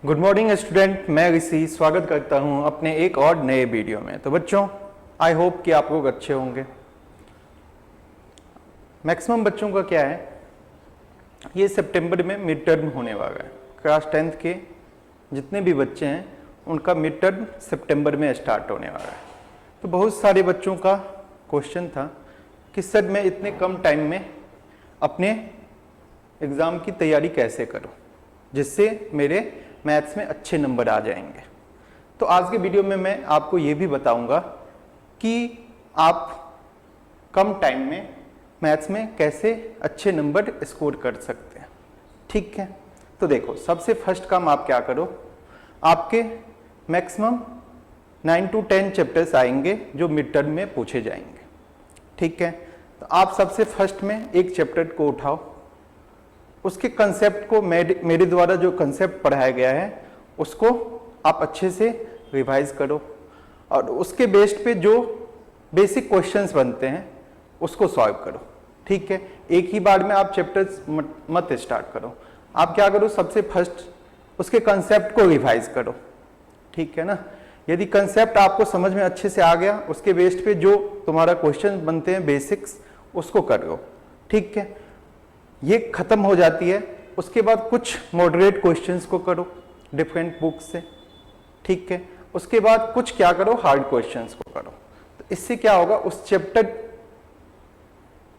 Good morning student, मैं ऋषि स्वागत करता हूं अपने एक और नए वीडियो में। तो बच्चों, आई होप कि आप लोग अच्छे होंगे। मैक्सिमम बच्चों का क्या है, ये सितंबर में मिड टर्म होने वाला है। क्लास 10th के जितने भी बच्चे हैं उनका मिड टर्म सितंबर में स्टार्ट होने वाला है। तो बहुत सारे बच्चों का क्वेश्चन था कि सर मैं इतने कम टाइम में अपने एग्ज़ाम की तैयारी कैसे करूं जिससे मेरे मैथ्स में अच्छे नंबर आ जाएंगे। तो आज के वीडियो में मैं आपको ये भी बताऊंगा कि आप कम टाइम में मैथ्स में कैसे अच्छे नंबर स्कोर कर सकते हैं। ठीक है, तो देखो, सबसे फर्स्ट काम आप क्या करो, आपके मैक्सिमम 9 to 10 चैप्टर्स आएंगे जो मिड टर्म में पूछे जाएंगे। ठीक है, तो आप सबसे फर्स्ट में एक चैप्टर को उठाओ, उसके कंसेप्ट को मेरे द्वारा जो कंसेप्ट पढ़ाया गया है उसको आप अच्छे से रिवाइज करो और उसके बेस्ड पे जो बेसिक क्वेश्चंस बनते हैं उसको सॉल्व करो। ठीक है, एक ही बार में आप चैप्टर्स मत स्टार्ट करो। आप क्या करो, सबसे फर्स्ट उसके कंसेप्ट को रिवाइज करो। ठीक है ना, यदि कंसेप्ट आपको समझ में अच्छे से आ गया, उसके बेस्ड पे जो तुम्हारा क्वेश्चन बनते हैं बेसिक्स उसको करो। ठीक है, ये खत्म हो जाती है, उसके बाद कुछ मॉडरेट क्वेश्चंस को करो डिफरेंट बुक्स से। ठीक है, उसके बाद कुछ क्या करो, हार्ड क्वेश्चंस को करो। तो इससे क्या होगा, उस चैप्टर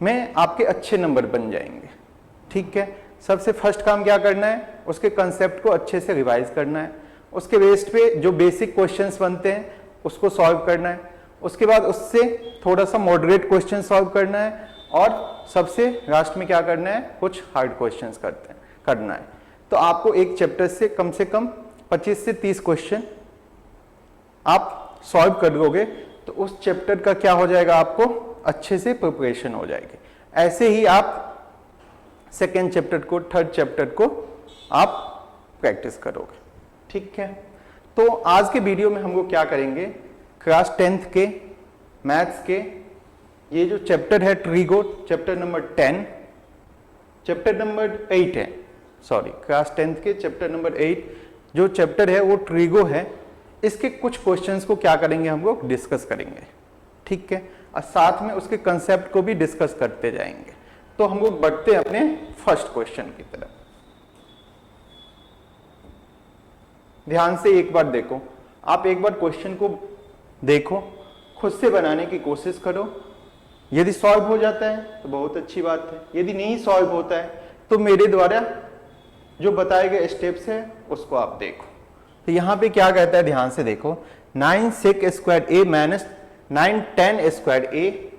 में आपके अच्छे नंबर बन जाएंगे। ठीक है, सबसे फर्स्ट काम क्या करना है, उसके कंसेप्ट को अच्छे से रिवाइज करना है, उसके बेस्ड पे जो बेसिक क्वेश्चंस बनते हैं उसको सॉल्व करना है, उसके बाद उससे थोड़ा सा मॉडरेट क्वेश्चन सॉल्व करना है और सबसे लास्ट में क्या करना है, कुछ हार्ड क्वेश्चंस करना है। तो आपको एक चैप्टर से कम 25 से 30 क्वेश्चन आप सॉल्व कर लोगे तो उस चैप्टर का क्या हो जाएगा, आपको अच्छे से प्रिपरेशन हो जाएगी। ऐसे ही आप सेकेंड चैप्टर को, थर्ड चैप्टर को आप प्रैक्टिस करोगे। ठीक है, तो आज के वीडियो में हम लोग क्या करेंगे, क्लास 10th के मैथ्स के ये जो चैप्टर है trigo, chapter number 10, chapter number 8 है, सॉरी, क्लास 10th के चैप्टर नंबर 8 जो चैप्टर है वो ट्रिगो है। इसके कुछ क्वेश्चंस को क्या करेंगे, हम लोग डिस्कस करेंगे। ठीक है, और साथ में उसके कंसेप्ट को भी डिस्कस करते जाएंगे। तो हम लोग बढ़ते हैं अपने फर्स्ट क्वेश्चन की तरफ। ध्यान से एक बार देखो, आप एक बार क्वेश्चन को देखो, खुद से बनाने की कोशिश करो। यदि सॉल्व हो जाता है तो बहुत अच्छी बात है, यदि नहीं सॉल्व होता है तो मेरे द्वारा जो बताए गए स्टेप्स हैं उसको आप देखो। तो यहां पे क्या कहता है, ध्यान से देखो, 9 sec square A minus 9 tan square A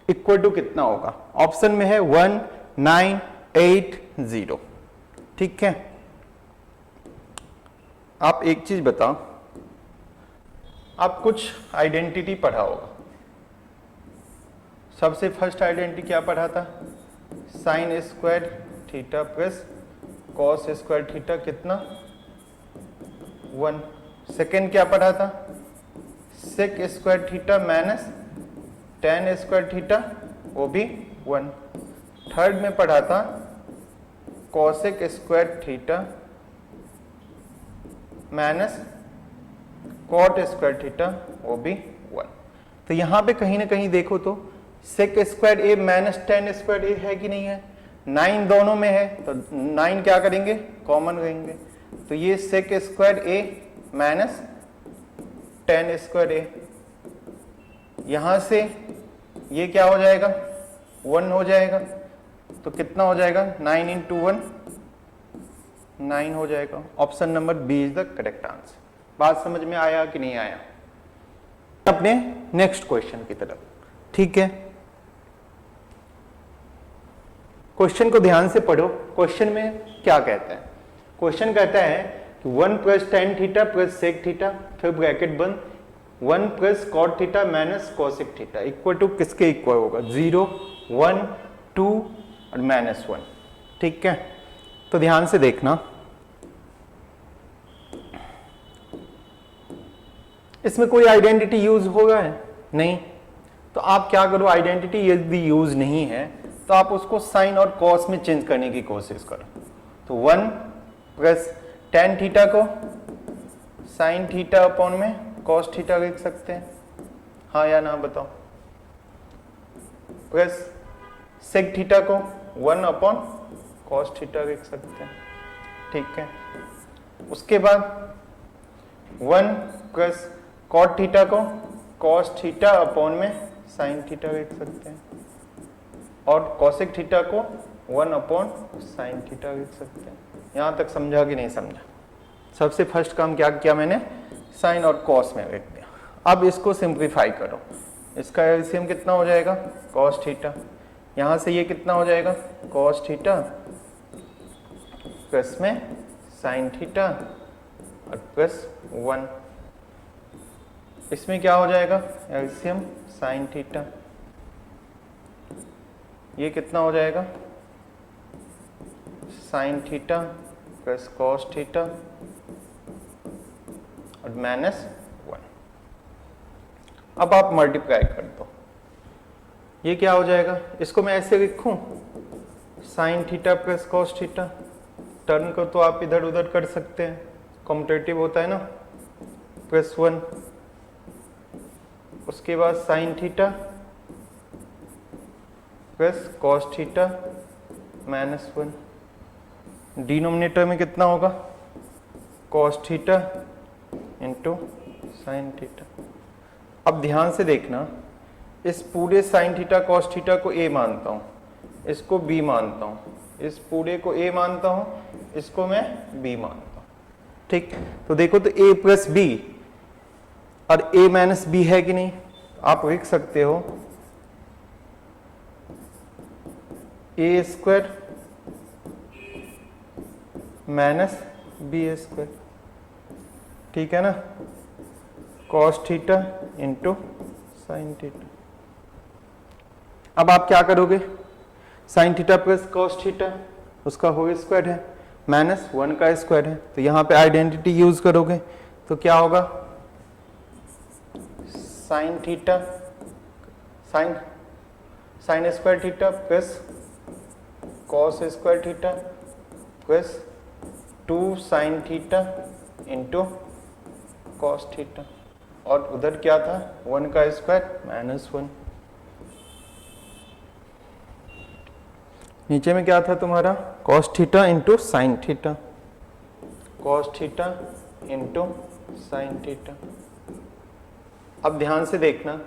equal to कितना होगा। ऑप्शन में है 1 9 8 0। ठीक है, आप एक चीज बताओ, आप कुछ आइडेंटिटी पढ़ा होगा। सबसे फर्स्ट आइडेंटिटी क्या पढ़ा था, sine square theta plus cos square theta कितना 1। सेकेंड क्या पढ़ा था, sec square theta minus tan square theta, वो भी 1। थर्ड में पढ़ा था cosec square theta minus cot square theta, वो भी 1। तो यहां पे कहीं ना कहीं देखो तो सेक square A minus tan square ए है कि नहीं है, 9 दोनों में है तो 9 क्या करेंगे, कॉमन लेंगे। तो ये सेक square A minus tan square ए, यहां से ये क्या हो जाएगा, 1 हो जाएगा। तो कितना हो जाएगा, 9 इंटू 1 9 हो जाएगा। Option number B is the correct answer. बात समझ में आया कि नहीं आया। अपने नेक्स्ट क्वेश्चन की तरफ। ठीक है, क्वेश्चन को ध्यान से पढ़ो। क्वेश्चन में क्या कहता है, क्वेश्चन कहता है कि 1 plus tan theta plus sec theta, फिर ब्रैकेट बंद, 1 plus cot theta minus cosec theta equal to किसके इक्वल होगा, 0 1 2 और -1। ठीक है, तो ध्यान से देखना, इसमें कोई आइडेंटिटी यूज होगा है नहीं। तो आप क्या करो, आइडेंटिटी यदि यूज नहीं है तो आप उसको साइन और कॉस में चेंज करने की कोशिश करो। तो 1 प्लस टेन थीटा को साइन थीटा अपॉन में कॉस थीटा लिख सकते हैं, हाँ या ना बताओ। प्लस सेक थीटा को 1 अपॉन कॉस थीटा लिख सकते हैं, ठीक है। उसके बाद 1 प्लस कॉट थीटा को कॉस थीटा अपॉन में साइन थीटा लिख सकते हैं, और कॉसेक थीटा को 1 अपॉन साइन थीटा लिख सकते हैं। यहां तक समझा कि नहीं समझा? सबसे फर्स्ट काम क्या किया मैंने, साइन और कॉस में लिख दिया। अब इसको सिंप्लीफाई करो, इसका एलसीएम कितना हो जाएगा, कॉस थीटा। यहां से ये कितना हो जाएगा, कॉस थीटा प्लस में साइन थीटा और प्लस 1। इसमें क्या हो जाएगा, एलसीएम साइन थीटा, ये कितना हो जाएगा, sign theta plus cos theta और माइनस 1। अब आप मल्टीप्लाई कर दो, ये क्या हो जाएगा, इसको मैं ऐसे लिखूं, sign theta plus cos theta. Term को तो आप इधर उधर कर सकते हैं, कॉम्पिटेटिव होता है ना, प्लस 1। उसके बाद sign theta plus cos theta minus 1। Denominator में कितना होगा, cos theta into sine theta. अब ध्यान से देखना, इस पूरे साइन थीटा कॉस थीटा को ए मानता हूं, इसको बी मानता हूं, इस पूरे को ए मानता हूं, इसको मैं बी मानता हूं, ठीक। तो देखो तो ए प्लस बी और ए माइनस बी है कि नहीं, आप लिख सकते हो ए स्क्वायर माइनस बी स्क्वायर, ठीक है ना, cos theta into sine theta. अब आप क्या करोगे, sign theta plus cos theta उसका होल स्क्वायर है, माइनस 1 का स्क्वायर है, तो यहां पे आइडेंटिटी यूज करोगे तो क्या होगा, sine theta sine square theta plus cos square theta plus 2 sign theta into cos theta, और उधर क्या था, 1 का स्क्वायर माइनस 1। नीचे में क्या था तुम्हारा, cos theta into sine theta, cos theta into sine theta. अब ध्यान से देखना,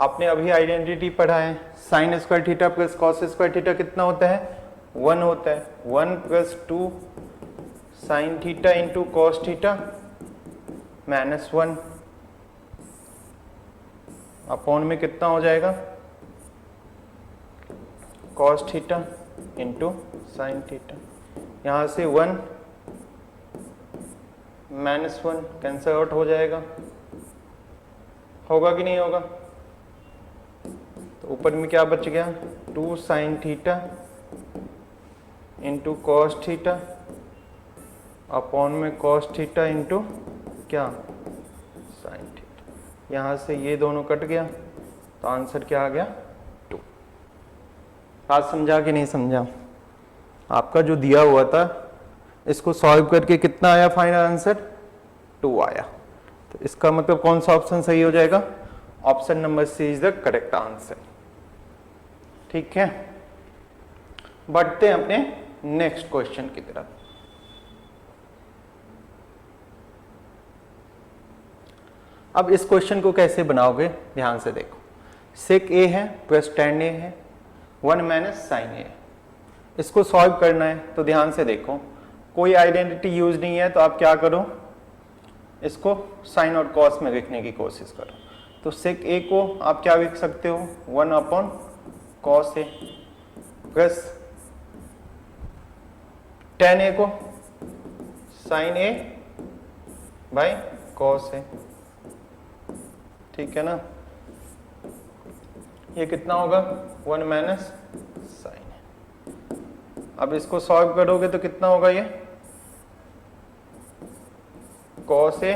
आपने अभी आइडेंटिटी पढ़ा है, sign square theta plus cos square theta कितना होता है, 1 होता है। 1 plus 2 sign theta into cos theta minus 1 upon में कितना हो जाएगा, cos theta into sine theta. यहां से 1 माइनस 1 कैंसल आउट हो जाएगा, होगा कि नहीं होगा, तो ऊपर में क्या बच गया, 2 sign theta into cos theta upon में कॉस थीटा इंटू क्या, साइन थीटा। यहां से ये दोनों कट गया तो आंसर क्या आ गया, 2। बात समझा कि नहीं समझा? आपका जो दिया हुआ था इसको सॉल्व करके कितना आया फाइनल आंसर, 2 आया। तो इसका मतलब कौन सा ऑप्शन सही हो जाएगा, option number C is the correct answer, ठीक है। बढ़ते हैं अपने नेक्स्ट क्वेश्चन की तरफ। अब इस क्वेश्चन को कैसे बनाओगे, ध्यान से देखो। सेक ए है प्लस टेन ए है, 1 माइनस साइन ए। इसको सॉल्व करना है तो ध्यान से देखो, कोई आइडेंटिटी यूज नहीं है, तो आप क्या करो, इसको साइन और कॉस में लिखने की कोशिश करो। तो सेक ए को आप क्या लिख सकते हो, 1 upon cos A plus ten A को sign A by cos A, ठीक है ना। ये कितना होगा, 1 माइनस साइन ए। अब इसको सॉल्व करोगे तो कितना होगा, ये कॉस ए,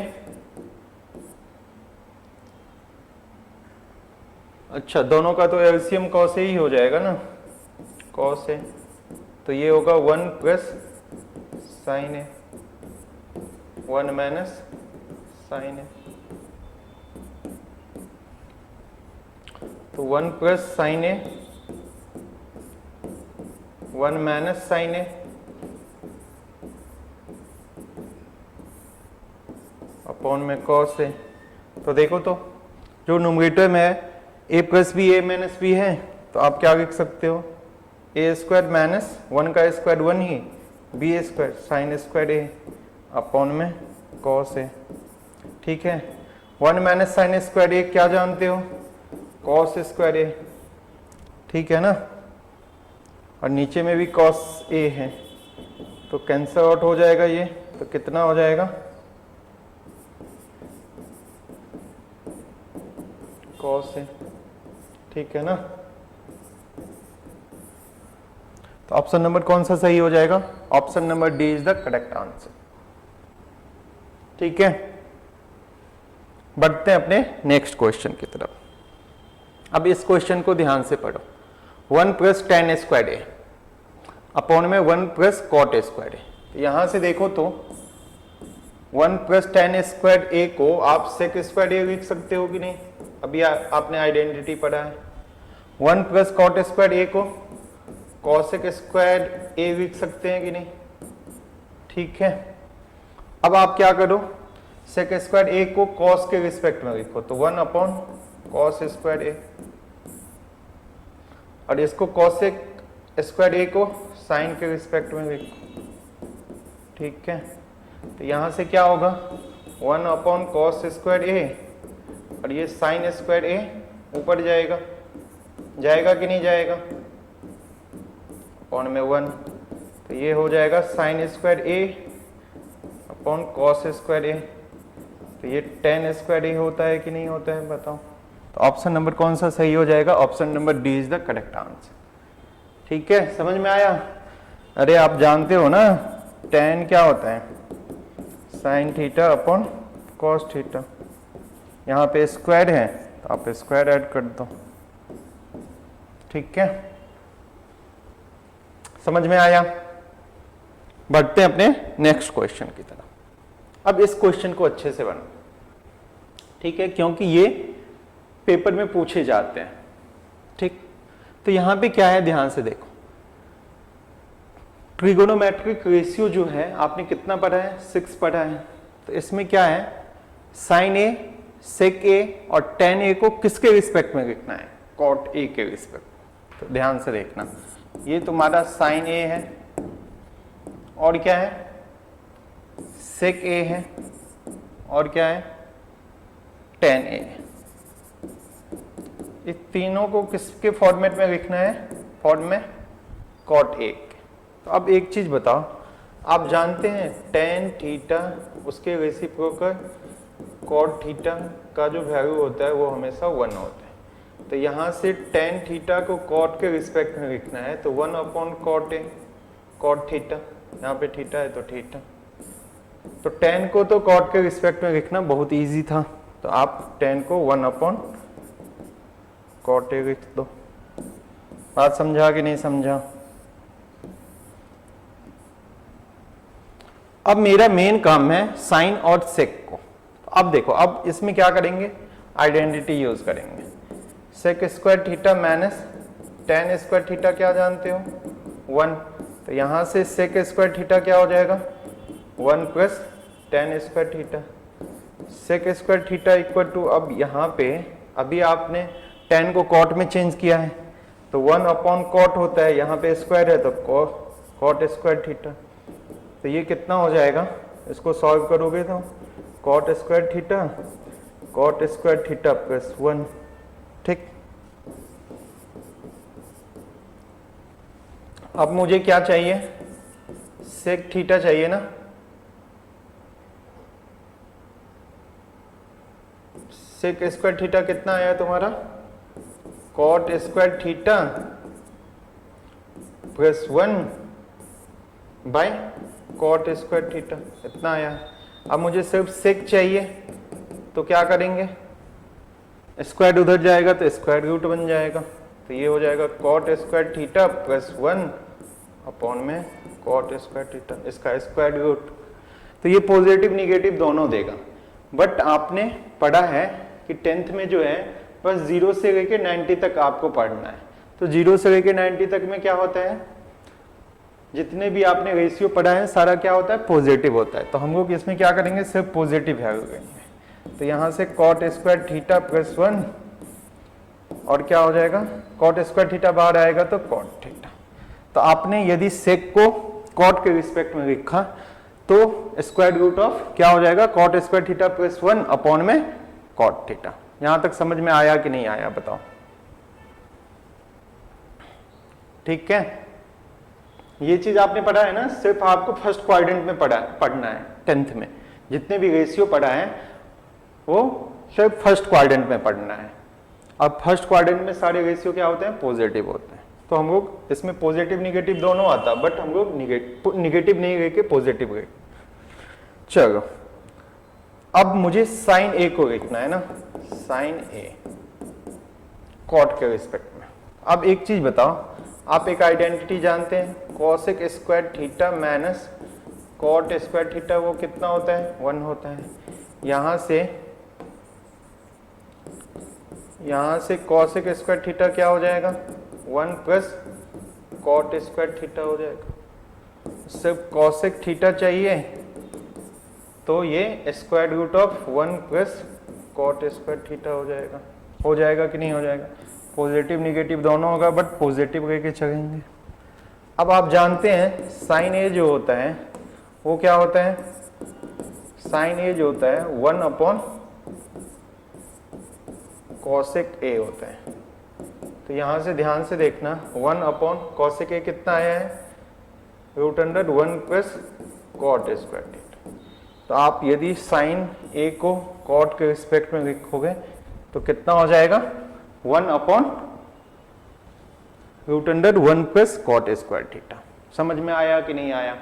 अच्छा दोनों का तो एलसीएम कॉस ए ही हो जाएगा ना, कॉस ए, तो ये होगा 1 plus sine A, 1 minus sine A, तो 1 प्लस साइन ए, 1 माइनस साइन ए अपॉन में कॉस ए। तो देखो तो जो न्यूमरेटर में ए प्लस बी ए माइनस बी है, तो आप क्या लिख सकते हो, ए स्क्वायर माइनस 1 का स्क्वायर 1 ही, बी स्क्वायर साइन स्क्वायर ए अपॉन में कॉस ए। ठीक है, 1 माइनस साइन स्क्वायर ए क्या जानते हो, कॉस स्क्वायर ए। ठीक है ना, और नीचे में भी कॉस ए है, तो कैंसल आउट हो जाएगा ये, तो कितना हो जाएगा, कॉस ए। ठीक है ना, तो ऑप्शन नंबर कौन सा सही हो जाएगा, option number D is the correct answer. ठीक है, बढ़ते हैं अपने नेक्स्ट क्वेश्चन की तरफ। अब इस क्वेश्चन को ध्यान से पढ़ो, 1 प्लस टेन स्क्वायर ए अपॉन में 1 प्लस कॉट स्क्वायर ए। तो यहां से देखो तो 1 प्लस टेन स्क्वायर ए को आप सेक स्क्वायर ए लिख सकते हो कि नहीं, अभी आपने आइडेंटिटी पढ़ा है। 1 प्लस कॉट स्क्वायर ए को कॉसेक स्क्वायर ए लिख सकते हैं कि नहीं। ठीक है, अब आप क्या करो, सेक स्क्वायर ए को कॉस के रिस्पेक्ट में लिखो, तो 1 अपॉन कॉस स्क्वायर ए, और इसको कॉसेक स्क्वायर ए को साइन के रिस्पेक्ट में लिखो। ठीक है, तो यहां से क्या होगा, 1 अपॉन कॉस स्क्वायर ए, और ये साइन स्क्वायर ए ऊपर जाएगा, जाएगा कि नहीं जाएगा, अपॉन में 1, तो ये हो जाएगा साइन स्क्वायर ए अपॉन कॉस स्क्वायर ए। तो ये टेन स्क्वायर ए होता है कि नहीं होता है, बताओ। तो ऑप्शन नंबर कौन सा सही हो जाएगा, option number D is the correct answer. ठीक है, समझ में आया। अरे आप जानते हो ना टेन क्या होता है, sign theta upon cos theta. यहाँ पे स्क्वायर है तो आप स्क्वायर ऐड कर दो। ठीक है, समझ में आया। बढ़ते हैं अपने नेक्स्ट क्वेश्चन की तरफ। अब इस क्वेश्चन को अच्छे से बनो, ठीक है, क्योंकि ये पेपर में पूछे जाते हैं। ठीक, तो यहां पे क्या है, ध्यान से देखो। ट्रिगोनोमेट्रिक रेशियो जो है आपने कितना पढ़ा है, 6 पढ़ा है। तो इसमें क्या है, साइन ए, सेक ए और टेन ए को किसके रिस्पेक्ट में लिखना है, कॉट ए के रिस्पेक्ट। तो ध्यान से देखना, ये तुम्हारा साइन ए है और क्या है, सेक ए है और क्या है, टेन ए है। इस तीनों को किसके फॉर्मेट में लिखना है, फॉर्म में कॉट ए। तो अब एक चीज बताओ, आप जानते हैं टेन थीटा उसके रेसिप्रोकल कॉट थीटा का जो वैल्यू होता है वो हमेशा 1 होता है। तो यहाँ से टेन थीटा को कॉट के रिस्पेक्ट में लिखना है, तो 1 upon cot A, cot theta, यहाँ पे थीटा है तो थीटा। तो टेन को तो कॉट के रिस्पेक्ट में लिखना बहुत इजी था, तो आप टेन को 1 अपॉन कॉट ए लिख दो। बात समझा कि नहीं समझा। अब मेरा मेन काम है साइन और सेक को। अब देखो, अब इसमें क्या करेंगे, आइडेंटिटी यूज करेंगे। Sec square theta minus tan square theta क्या जानते हो, 1। तो यहां से सेक स्क्वायर थीटा क्या हो जाएगा, 1 plus tan square theta. Sec square theta equal to, अब यहाँ पे अभी आपने टेन को कॉट में चेंज किया है, तो 1 अपॉन कॉट होता है, यहाँ पे स्क्वायर है तो कॉट स्क्वायर थीटा। तो ये कितना हो जाएगा, इसको सॉल्व करोगे तो कॉट स्क्वायर थीटा प्लस 1। ठीक, अब मुझे क्या चाहिए, सेक थीटा चाहिए ना। सेक स्क्वायर थीटा कितना आया तुम्हारा, cot square theta plus 1 by cot square theta, इतना आया। अब मुझे सिर्फ सेक चाहिए, तो क्या करेंगे, स्क्वायर उधर जाएगा तो स्क्वायर रूट बन जाएगा। तो ये हो जाएगा cot square theta plus 1 upon में कॉट स्क्वायर थीटा, इसका स्क्वायर रूट। तो ये पॉजिटिव निगेटिव दोनों देगा। बट आपने पढ़ा है कि 10th में जो है बस 0 से लेके 90 तक आपको पढ़ना है। तो 0 से लेके 90 तक में क्या होता है, जितने भी आपने रेशियो पढ़ा है सारा क्या होता है, पॉजिटिव होता है। तो हम लोग इसमें क्या करेंगे, सिर्फ पॉजिटिव वैल्यू करेंगे। तो यहाँ से कॉट स्क्वायर थीटा प्लस 1 और क्या हो जाएगा, कॉट स्क्वायर थीटा बाहर आएगा तो कॉट थीटा। तो आपने यदि सेक को कॉट के रिस्पेक्ट में लिखा तो स्क्वायर रूट ऑफ क्या हो जाएगा, cot square theta plus 1 upon में कॉट थीटा। यहां तक समझ में आया कि नहीं आया बताओ? ठीक है, ये चीज आपने पढ़ा है ना, सिर्फ आपको फर्स्ट क्वाड्रेंट में पढ़ना है 10th में। जितने भी रेशियो पढ़ा है वो सिर्फ फर्स्ट क्वाड्रेंट में पढ़ना है। अब फर्स्ट क्वाड्रेंट में सारे रेशियो क्या होते हैं, पॉजिटिव होते हैं। तो हम लोग इसमें पॉजिटिव निगेटिव दोनों आता, बट हम लोग निगेटिव नहीं लेके पॉजिटिव गए। चलो अब मुझे साइन ए को लिखना है ना, साइन ए कॉट के रिस्पेक्ट में। अब एक चीज बताओ, आप एक आइडेंटिटी जानते हैं, cosec square theta minus cot square theta, वो कितना होता है, 1 होता है। यहां से कॉसेक स्क्वायर थीटा क्या हो जाएगा, 1 प्लस कॉट स्क्वायर थीटा हो जाएगा। सिर्फ कॉसेक थीटा चाहिए तो ये square root of 1 plus cot square theta हो जाएगा कि नहीं हो जाएगा? पॉजिटिव निगेटिव दोनों होगा, बट पॉजिटिव लेके चलेंगे। अब आप जानते हैं साइन ए जो होता है वो क्या होता है, साइन ए जो होता है 1 अपॉन कॉसेक ए होता है। तो यहां से ध्यान से देखना, 1 अपॉन कॉसेक ए कितना आया है, root under 1 plus cot square theta. तो आप यदि साइन ए को कॉट के रिस्पेक्ट में लिखोगे तो कितना हो जाएगा, 1 upon root under 1 plus cot square theta. समझ में आया कि नहीं आया?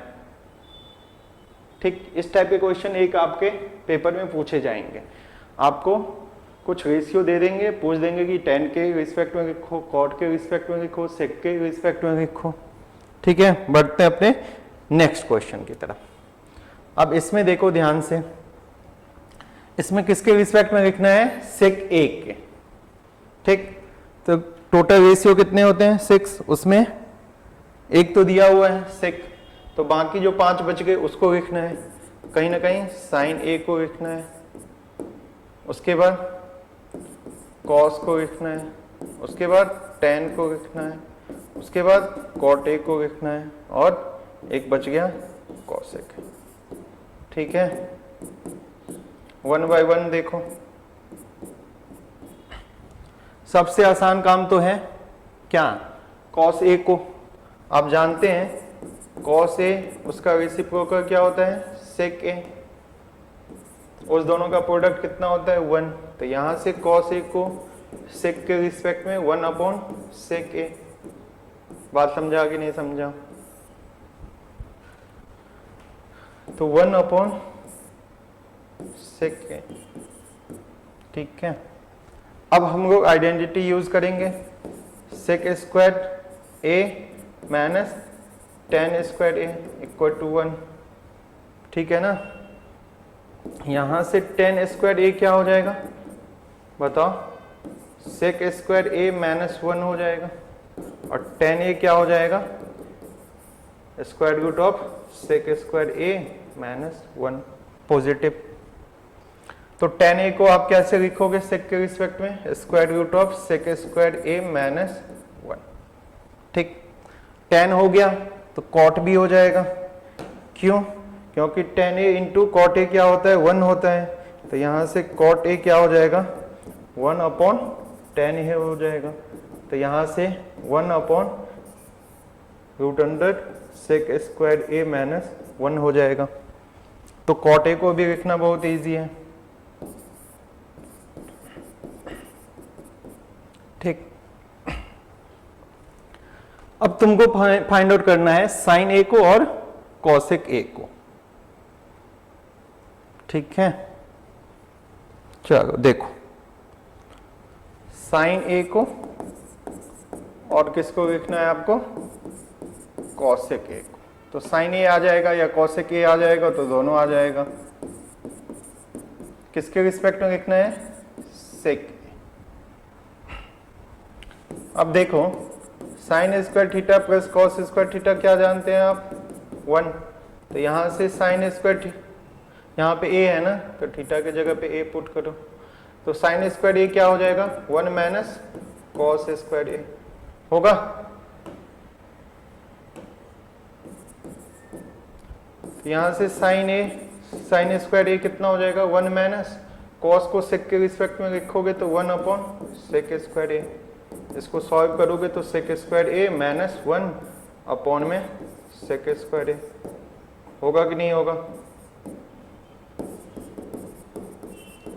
ठीक, इस टाइप के क्वेश्चन एक आपके पेपर में पूछे जाएंगे। आपको कुछ रेशियो दे देंगे, पूछ देंगे कि 10 के रिस्पेक्ट में लिखो, कॉट के रिस्पेक्ट में लिखो, सेक के रिस्पेक्ट में लिखो। ठीक है, बढ़ते हैं अपने नेक्स्ट क्वेश्चन की तरफ। अब इसमें देखो ध्यान से, इसमें किसके रिस्पेक्ट में लिखना है, सेक ए के। ठीक, तो टोटल रेशियो कितने होते हैं, 6, उसमें एक तो दिया हुआ है सेक, तो बाकी जो 5 बच गए उसको लिखना है। कहीं ना कहीं साइन ए को लिखना है, उसके बाद कॉस को लिखना है, उसके बाद टेन को लिखना है, उसके बाद कॉट ए को लिखना है, और एक बच गया कॉसेक। ठीक है, 1 बाय 1 देखो। सबसे आसान काम तो है क्या, कॉस ए को आप जानते हैं, कॉस ए उसका रेसिप्रोकल क्या होता है, सेक ए। उस दोनों का प्रोडक्ट कितना होता है, 1। तो यहां से कॉस ए को सेक के रिस्पेक्ट में 1 अपॉन सेक ए। बात समझा कि नहीं समझा? तो 1 अपॉन सेक ए। ठीक है, अब हम लोग आइडेंटिटी यूज करेंगे, sec square A minus tan square A equal to 1। ठीक है ना, यहां से टेन स्क्वायर ए क्या हो जाएगा बताओ, सेक स्क्वायर ए माइनस 1 हो जाएगा, और टेन ए क्या हो जाएगा, square root of sec square A minus 1 positive. तो टेन ए को आप कैसे लिखोगे सेक के रिस्पेक्ट में, square root of sec square A minus 1। ठीक, टेन हो गया तो कॉट भी हो जाएगा, क्यों, क्योंकि tan A into cot A क्या होता है, 1 होता है। तो यहां से कॉट ए क्या हो जाएगा, 1 अपॉन टेन ए हो जाएगा। तो यहां से 1 upon root under sec square A minus 1 हो जाएगा। तो कॉट ए को भी लिखना बहुत इजी है। ठीक, अब तुमको फाइंड आउट करना है साइन ए को और कॉसेक ए को। ठीक है, चलो देखो, साइन ए को और किसको लिखना है आपको, कॉसेक ए को, तो साइन ए आ जाएगा या कॉसेक ए आ जाएगा, तो दोनों आ जाएगा। किसके रिस्पेक्ट में लिखना है? सेक। अब देखो sign square theta plus cos square theta क्या जानते हैं आप? 1। तो यहां से साइन स्क्वायर, यहाँ पे ए है ना, तो थीटा की जगह पे ए पुट करो, तो साइन स्क्वायर ए क्या हो जाएगा? 1 माइनस कॉस स्क्वायर ए होगा। यहां से साइन स्क्वायर ए कितना हो जाएगा? 1 माइनस कॉस को सेक के रिस्पेक्ट में लिखोगे तो 1 अपॉन सेक स्क्वायर ए, इसको सॉल्व करोगे तो सेक स्क्वायर ए माइनस 1 अपॉन में सेक स्क्वायर ए होगा कि नहीं होगा?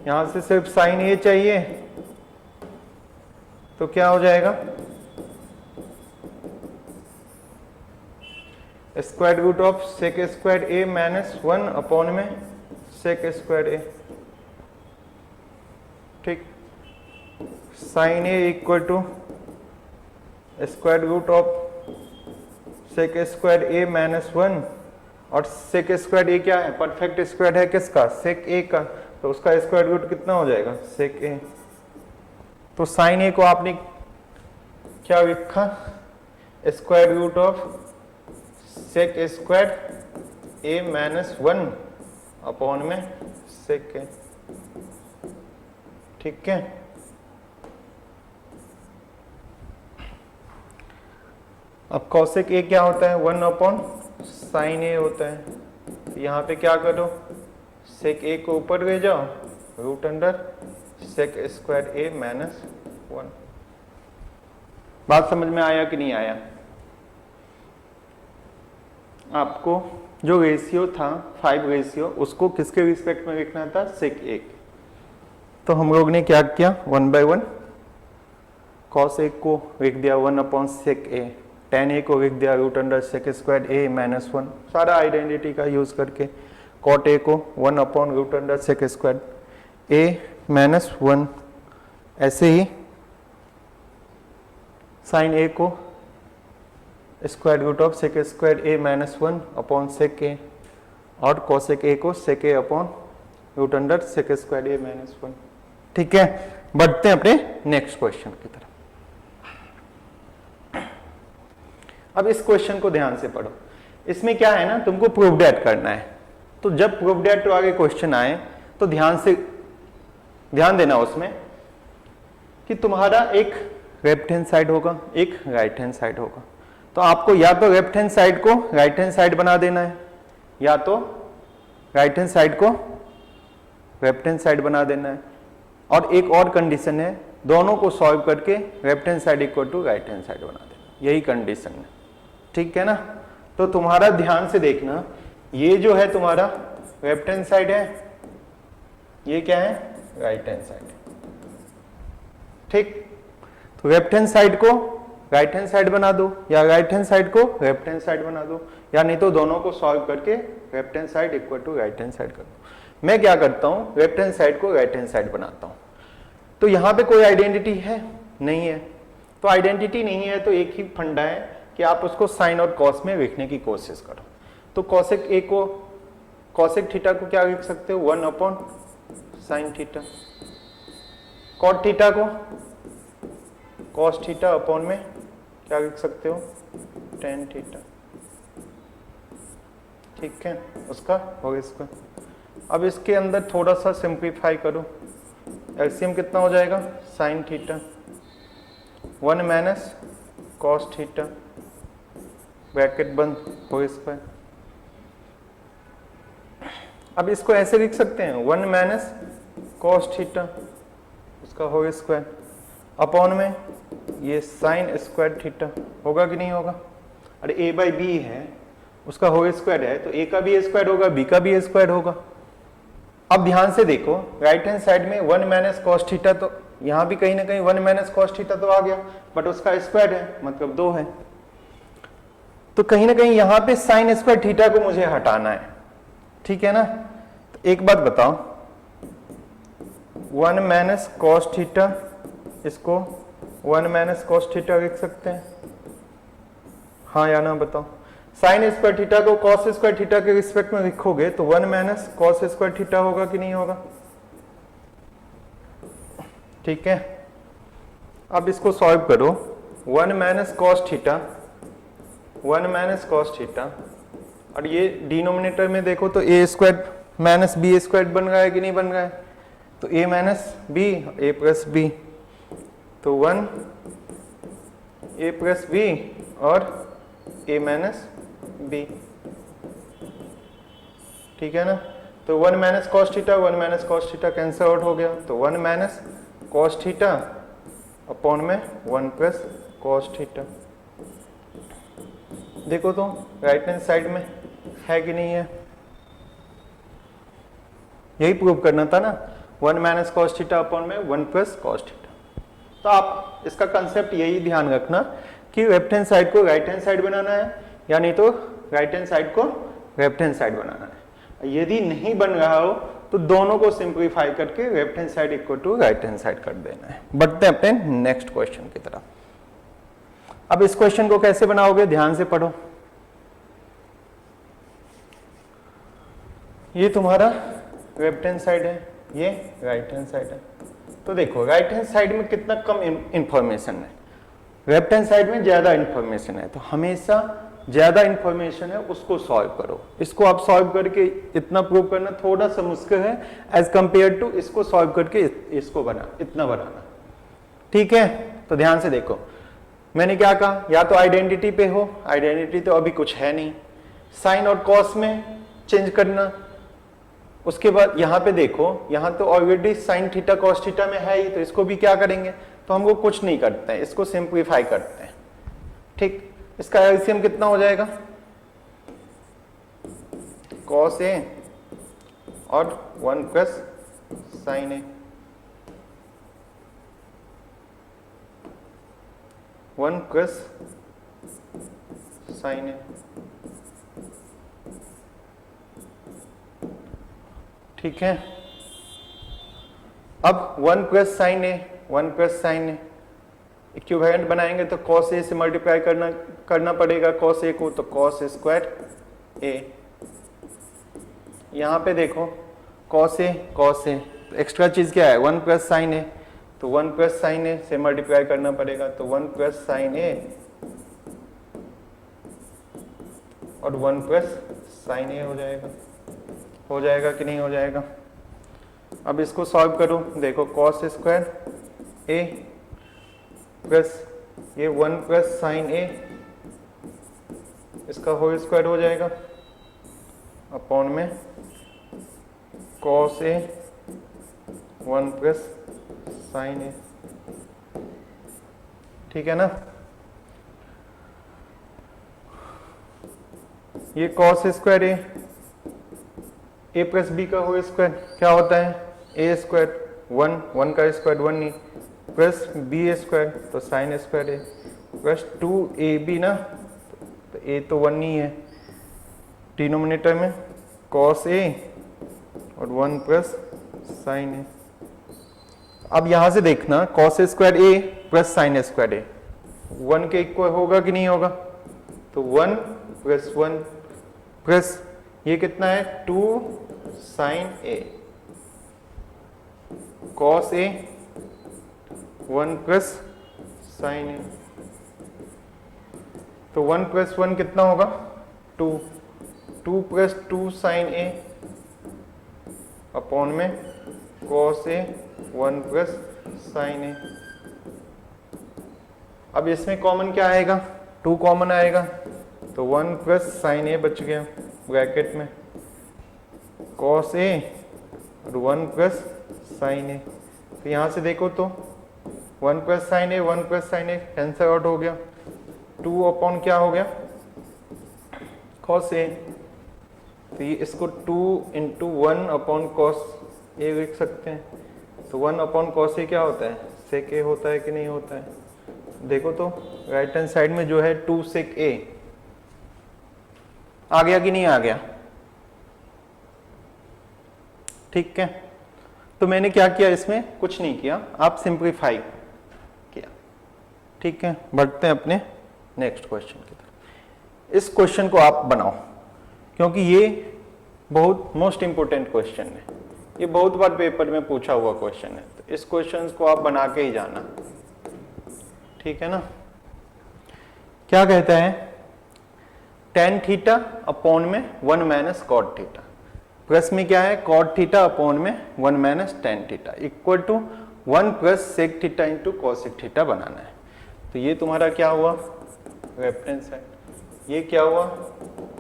यहां से सिर्फ साइन ए चाहिए, तो क्या हो जाएगा? Square root of sec square A minus 1 upon में सेक स्क्वायर ए। ठीक, sine A equal to square root of sec square A minus 1, और सेक स्क्वायर ए क्या है? परफेक्ट स्क्वायर है किसका? सेक ए का, तो उसका स्क्वायर रूट कितना हो जाएगा? सेक ए। तो साइन ए को आपने क्या लिखा? Square root of sec square A minus 1 upon में सेक ए। ठीक है, अब कॉसेक ए क्या होता है? 1 अपॉन साइन ए होता है। यहाँ पे क्या करो? सेक ए को ऊपर ले जाओ, root under sec square A minus 1। बात समझ में आया कि नहीं आया? आपको जो रेशियो था 5 रेशियो, उसको किसके रिस्पेक्ट में लिखना था? सेक ए। तो हम लोग ने क्या किया? 1 बाय 1 कॉस ए को लिख दिया 1 अपॉन सेक ए, tan ए को लिख दिया root under sec square A minus 1, सारा आइडेंटिटी का यूज करके। कॉट ए को 1 upon root under sec square A minus 1, ऐसे ही साइन ए को square root of sec square A minus 1 upon sec A, और कॉसेक ए को sec A upon root under sec square A minus 1। ठीक है, बढ़ते हैं अपने नेक्स्ट क्वेश्चन की तरफ। अब इस क्वेश्चन को ध्यान से पढ़ो। इसमें क्या है ना, तुमको प्रूफ दैट करना है। तो जब प्रूफ दैट वाले क्वेश्चन आए तो ध्यान देना उसमें कि तुम्हारा एक लेफ्ट हैंड साइड होगा, एक राइट हैंड साइड होगा। तो आपको या तो लेफ्ट हैंड साइड को राइट हैंड साइड बना देना है, या तो राइट हैंड साइड को लेफ्ट हैंड साइड बना देना है। और एक और कंडीशन है, दोनों को सॉल्व करके left hand side equal to right hand side बना देना, यही कंडीशन है। ठीक है ना? तो तुम्हारा ध्यान से देखना, ये जो है तुम्हारा लेफ्ट हैंड साइड है, ये क्या है? राइट हैंड साइड है। ठीक, तो लेफ्ट हैंड साइड को राइट हैंड साइड बना दो, या राइट हैंड साइड को लेफ्ट हैंड साइड बना दो, या नहीं तो दोनों को सॉल्व करके left hand side equal to right hand side कर दो। मैं क्या करता हूं, लेफ्ट हैंड साइड को राइट हैंड साइड बनाता हूं। तो यहां पे कोई आइडेंटिटी है? नहीं है। तो आइडेंटिटी नहीं है तो एक ही फंडा है कि आप उसको साइन और कॉस में लिखने की कोशिश करो। तो कॉसेक ए को, कॉसेक थीटा को क्या लिख सकते हो? 1 upon sine theta. Cot theta को कॉस थीटा अपॉन में क्या लिख सकते हो? Tan theta. ठीक है, उसका और इसका। अब इसके अंदर थोड़ा सा सिंप्लीफाई करो, एलसीएम कितना हो जाएगा? Sign theta 1 minus cos theta, bracket बंद, हो स्क्वायर। अब इसको ऐसे लिख सकते हैं 1 माइनस कॉस थीटा, उसका होल स्क्वायर, अपॉन में ये साइन स्क्वायर थीटा। होगा कि नहीं होगा? अरे a बाई बी है, उसका होल स्क्वायर है, तो a का भी स्क्वायर होगा, b का भी स्क्वायर होगा। अब ध्यान से देखो, राइट हैंड साइड में 1 माइनस कॉस थीटा, तो यहां भी कहीं ना कहीं 1 माइनस कॉस थीटा तो आ गया, बट उसका स्क्वायर है, मतलब 2 है। तो कहीं ना कहीं यहां पे साइन स्क्वायर थीटा को मुझे हटाना है। ठीक है ना? तो एक बात बताओ, 1 माइनस कॉस थीटा, इसको 1 माइनस कॉस थीटा लिख सकते हैं? हाँ या ना बताओ। साइन स्क्वायर थीटा को कॉस स्क्वायर थीटा के रिस्पेक्ट में लिखोगे तो 1 माइनस कॉस स्क्वायर थीटा होगा कि नहीं होगा? ठीक है, अब इसको सॉल्व करो। 1 minus cos theta, 1 minus cos theta, और ये डिनोमिनेटर में देखो तो ए स्क्वायर माइनस बी स्क्वायर बन रहा है कि नहीं बन रहा है? तो ए माइनस बी, ए प्लस बी, तो 1 ए प्लस बी और ए माइनस बी, ठीक है ना। तो 1 minus cos theta, 1 minus cos theta cancel out हो गया, तो 1 माइनस कॉस थीटा अपॉन में 1 प्लस कॉस थीटा। देखो तो राइट हैंड साइड में है कि नहीं है? यही प्रूव करना था ना, 1 माइनस कॉस थीटा अपॉन में 1 प्लस कॉस थीटा। तो आप इसका कंसेप्ट यही ध्यान रखना कि लेफ्ट हैंड साइड को राइट हैंड साइड बनाना है, या नहीं तो राइट हैंड साइड को लेफ्ट हैंड साइड बनाना है। यदि नहीं बन रहा हो तो दोनों को सिंप्लीफाई करके left hand side equal to right hand side कर देना है। बढ़ते हैं अपने नेक्स्ट क्वेश्चन की तरफ। अब इस क्वेश्चन को कैसे बनाओगे, ध्यान से पढ़ो। ये तुम्हारा लेफ्ट हैंड साइड है, ये राइट हैंड साइड है। तो देखो राइट हैंड साइड में कितना कम इंफॉर्मेशन है, लेफ्ट हैंड साइड में ज्यादा इंफॉर्मेशन है। तो हमेशा ज्यादा इंफॉर्मेशन है उसको सॉल्व करो। इसको आप सॉल्व करके इतना प्रूव करना थोड़ा सा मुश्किल है एज कंपेयर टू इसको सॉल्व करके इसको इतना बनाना, ठीक है। तो ध्यान से देखो, मैंने क्या कहा, या तो आइडेंटिटी पे हो, आइडेंटिटी तो अभी कुछ है नहीं, साइन और कॉस में चेंज करना। उसके बाद यहाँ पे देखो, यहाँ तो already sine theta cos theta में है ही, तो इसको भी क्या करेंगे, तो हम वो कुछ नहीं करते हैं, इसको सिंप्लीफाई करते हैं, ठीक। इसका एलसीएम कितना हो जाएगा, कॉस ए और 1 plus sine A, 1 plus sine A, ठीक है। अब 1 प्लस साइन ए, 1 प्लस साइन ए, इक्विवेलेंट बनाएंगे तो कॉस ए से मल्टीप्लाई करना पड़ेगा कॉस ए को, तो कॉस स्क्वायर ए। यहाँ पे देखो कॉस ए, तो एक्स्ट्रा चीज क्या है, 1 प्लस साइन ए, तो 1 प्लस साइन ए से मल्टीप्लाई करना पड़ेगा, तो 1 प्लस साइन ए और 1 प्लस साइन ए हो जाएगा कि नहीं हो जाएगा। अब इसको सॉल्व करो, देखो कॉस स्क्वायर ए प्लस ये 1 प्लस साइन ए, इसका होल स्क्वायर हो जाएगा अपॉन में cos A 1 plus sine A, ठीक है ना। ये cos square A plus B का होल स्क्वायर क्या होता है, ए स्क्वायर 1 का स्क्वायर 1 नहीं, प्लस बी स्क्वायर तो sign square A plus 2ab ना, तो ए तो 1 नहीं है, डिनोमिनेटर में कॉस ए और 1 प्लस साइन ए। अब यहां से देखना cos square A plus sine square ए 1 के इक्वल होगा कि नहीं होगा, तो 1 प्लस 1 प्लस ये कितना है 2 sine A cos A 1 plus sine A, तो 1 प्लस 1 कितना होगा 2 प्लस 2 साइन ए अपॉन में कॉस ए 1 प्लस साइन ए। अब इसमें कॉमन क्या आएगा, 2 कॉमन आएगा, तो 1 प्लस साइन ए बच गया ब्रैकेट में कॉस ए और 1 प्लस साइन ए। तो यहां से देखो तो 1 प्लस साइन ए 1 प्लस साइन ए कैंसिल आउट हो गया, 2 अपॉन क्या हो गया कॉस ए, तो ये इसको 2 इंटू 1 अपॉन कॉस ए लिख सकते हैं। तो 1 अपॉन कॉस ए क्या होता है, सेक ए होता है कि नहीं होता है। देखो तो राइट हैंड साइड में जो है 2 सेक ए आ गया कि नहीं आ गया, ठीक है। तो मैंने क्या किया, इसमें कुछ नहीं किया, आप सिंप्लीफाई किया, ठीक है। बढ़ते हैं अपने नेक्स्ट क्वेश्चन की तरफ। इस क्वेश्चन को आप बनाओ, क्योंकि ये बहुत मोस्ट इंपोर्टेंट क्वेश्चन है, ये बहुत बार पेपर में पूछा हुआ क्वेश्चन है। तो इस क्वेश्चन को आप बना के ही जाना, ठीक है ना। क्या कहता है, tan थीटा अपॉन में 1 माइनस कॉट थीटा। प्रश्न में क्या है, कॉट थीटा अपॉन में 1 minus tan theta equal to 1 plus sec theta into cosec theta बनाना है। तो ये तुम्हारा क्या हुआ, लेफ्ट हैंड साइड, ये क्या हुआ,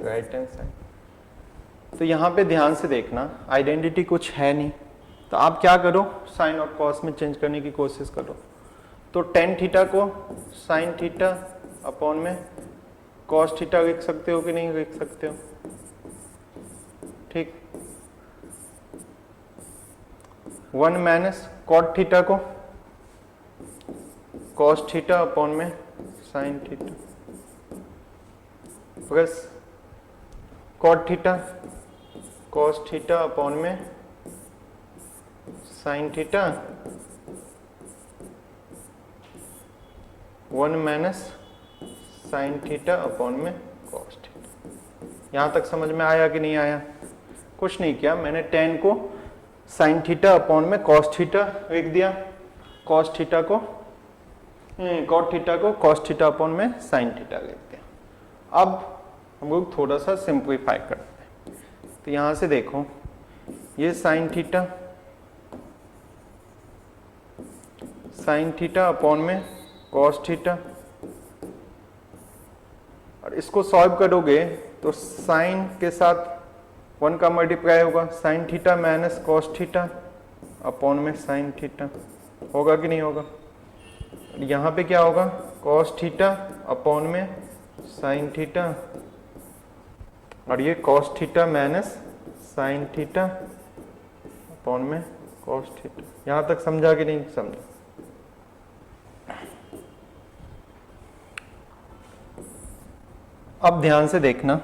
राइट हैंड साइड। तो यहाँ पे ध्यान से देखना, आइडेंटिटी कुछ है नहीं, तो आप क्या करो, साइन और कॉस में चेंज करने की कोशिश करो। तो tan थीटा को साइन थीटा अपॉन में कॉस थीटा लिख सकते हो कि नहीं लिख सकते हो, ठीक। 1 माइनस कॉट थीटा को कॉस थीटा अपॉन में sine theta plus cot theta cos theta upon में sine theta 1 minus sine theta upon में कॉस थीटा। यहां तक समझ में आया कि नहीं आया? कुछ नहीं किया मैंने, tan को साइन थीटा अपॉन में कॉस थीटा लिख दिया, कॉस थीटा को कॉट थीटा को कॉस थीटा अपॉन में साइन थीटा लिख दिया। अब हम लोग थोड़ा सा सिंप्लीफाई करते हैं। तो यहां से देखो, ये साइन थीटा अपॉन में कॉस थीटा, और इसको सॉल्व करोगे तो साइन के साथ 1 का मल्टीप्लाई होगा, sign theta minus cos theta upon में साइन थीटा, होगा कि नहीं होगा? यहाँ पे क्या होगा, कॉस थीटा अपॉन में साइन थीटा, और ये cos theta minus sine theta upon में कॉस थीटा। यहाँ तक समझा कि नहीं समझा? अब ध्यान से देखना,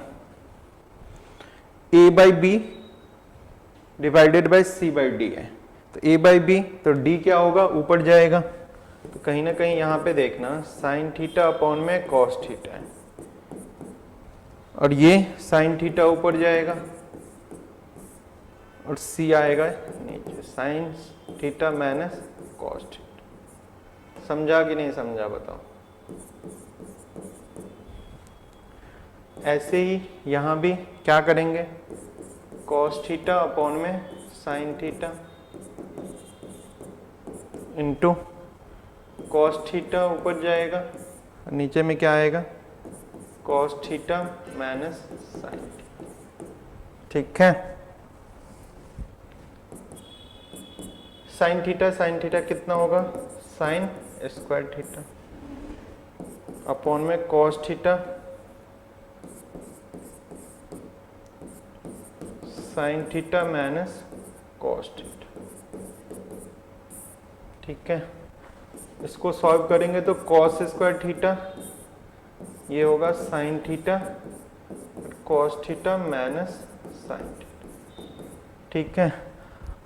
a by B divided by c by D है, तो a बाई बी, तो d क्या होगा, ऊपर जाएगा। तो कहीं ना कहीं यहाँ पे देखना, साइन थीटा अपॉन में कॉस थीटा है, और ये साइन थीटा ऊपर जाएगा और c आएगा नीचे, sign theta minus cos theta. समझा कि नहीं समझा बताओ? ऐसे ही यहाँ भी क्या करेंगे, कॉस थीटा अपॉन में sine theta into cos theta ऊपर जाएगा, नीचे में क्या आएगा, cos theta minus sine theta, ठीक है। साइन थीटा कितना होगा, साइन स्क्वायर थीटा अपॉन में cos theta sine theta minus cos theta, ठीक है। इसको सॉल्व करेंगे तो कॉस स्क्वायर थीटा ये होगा sine theta cos theta minus sine theta, ठीक है।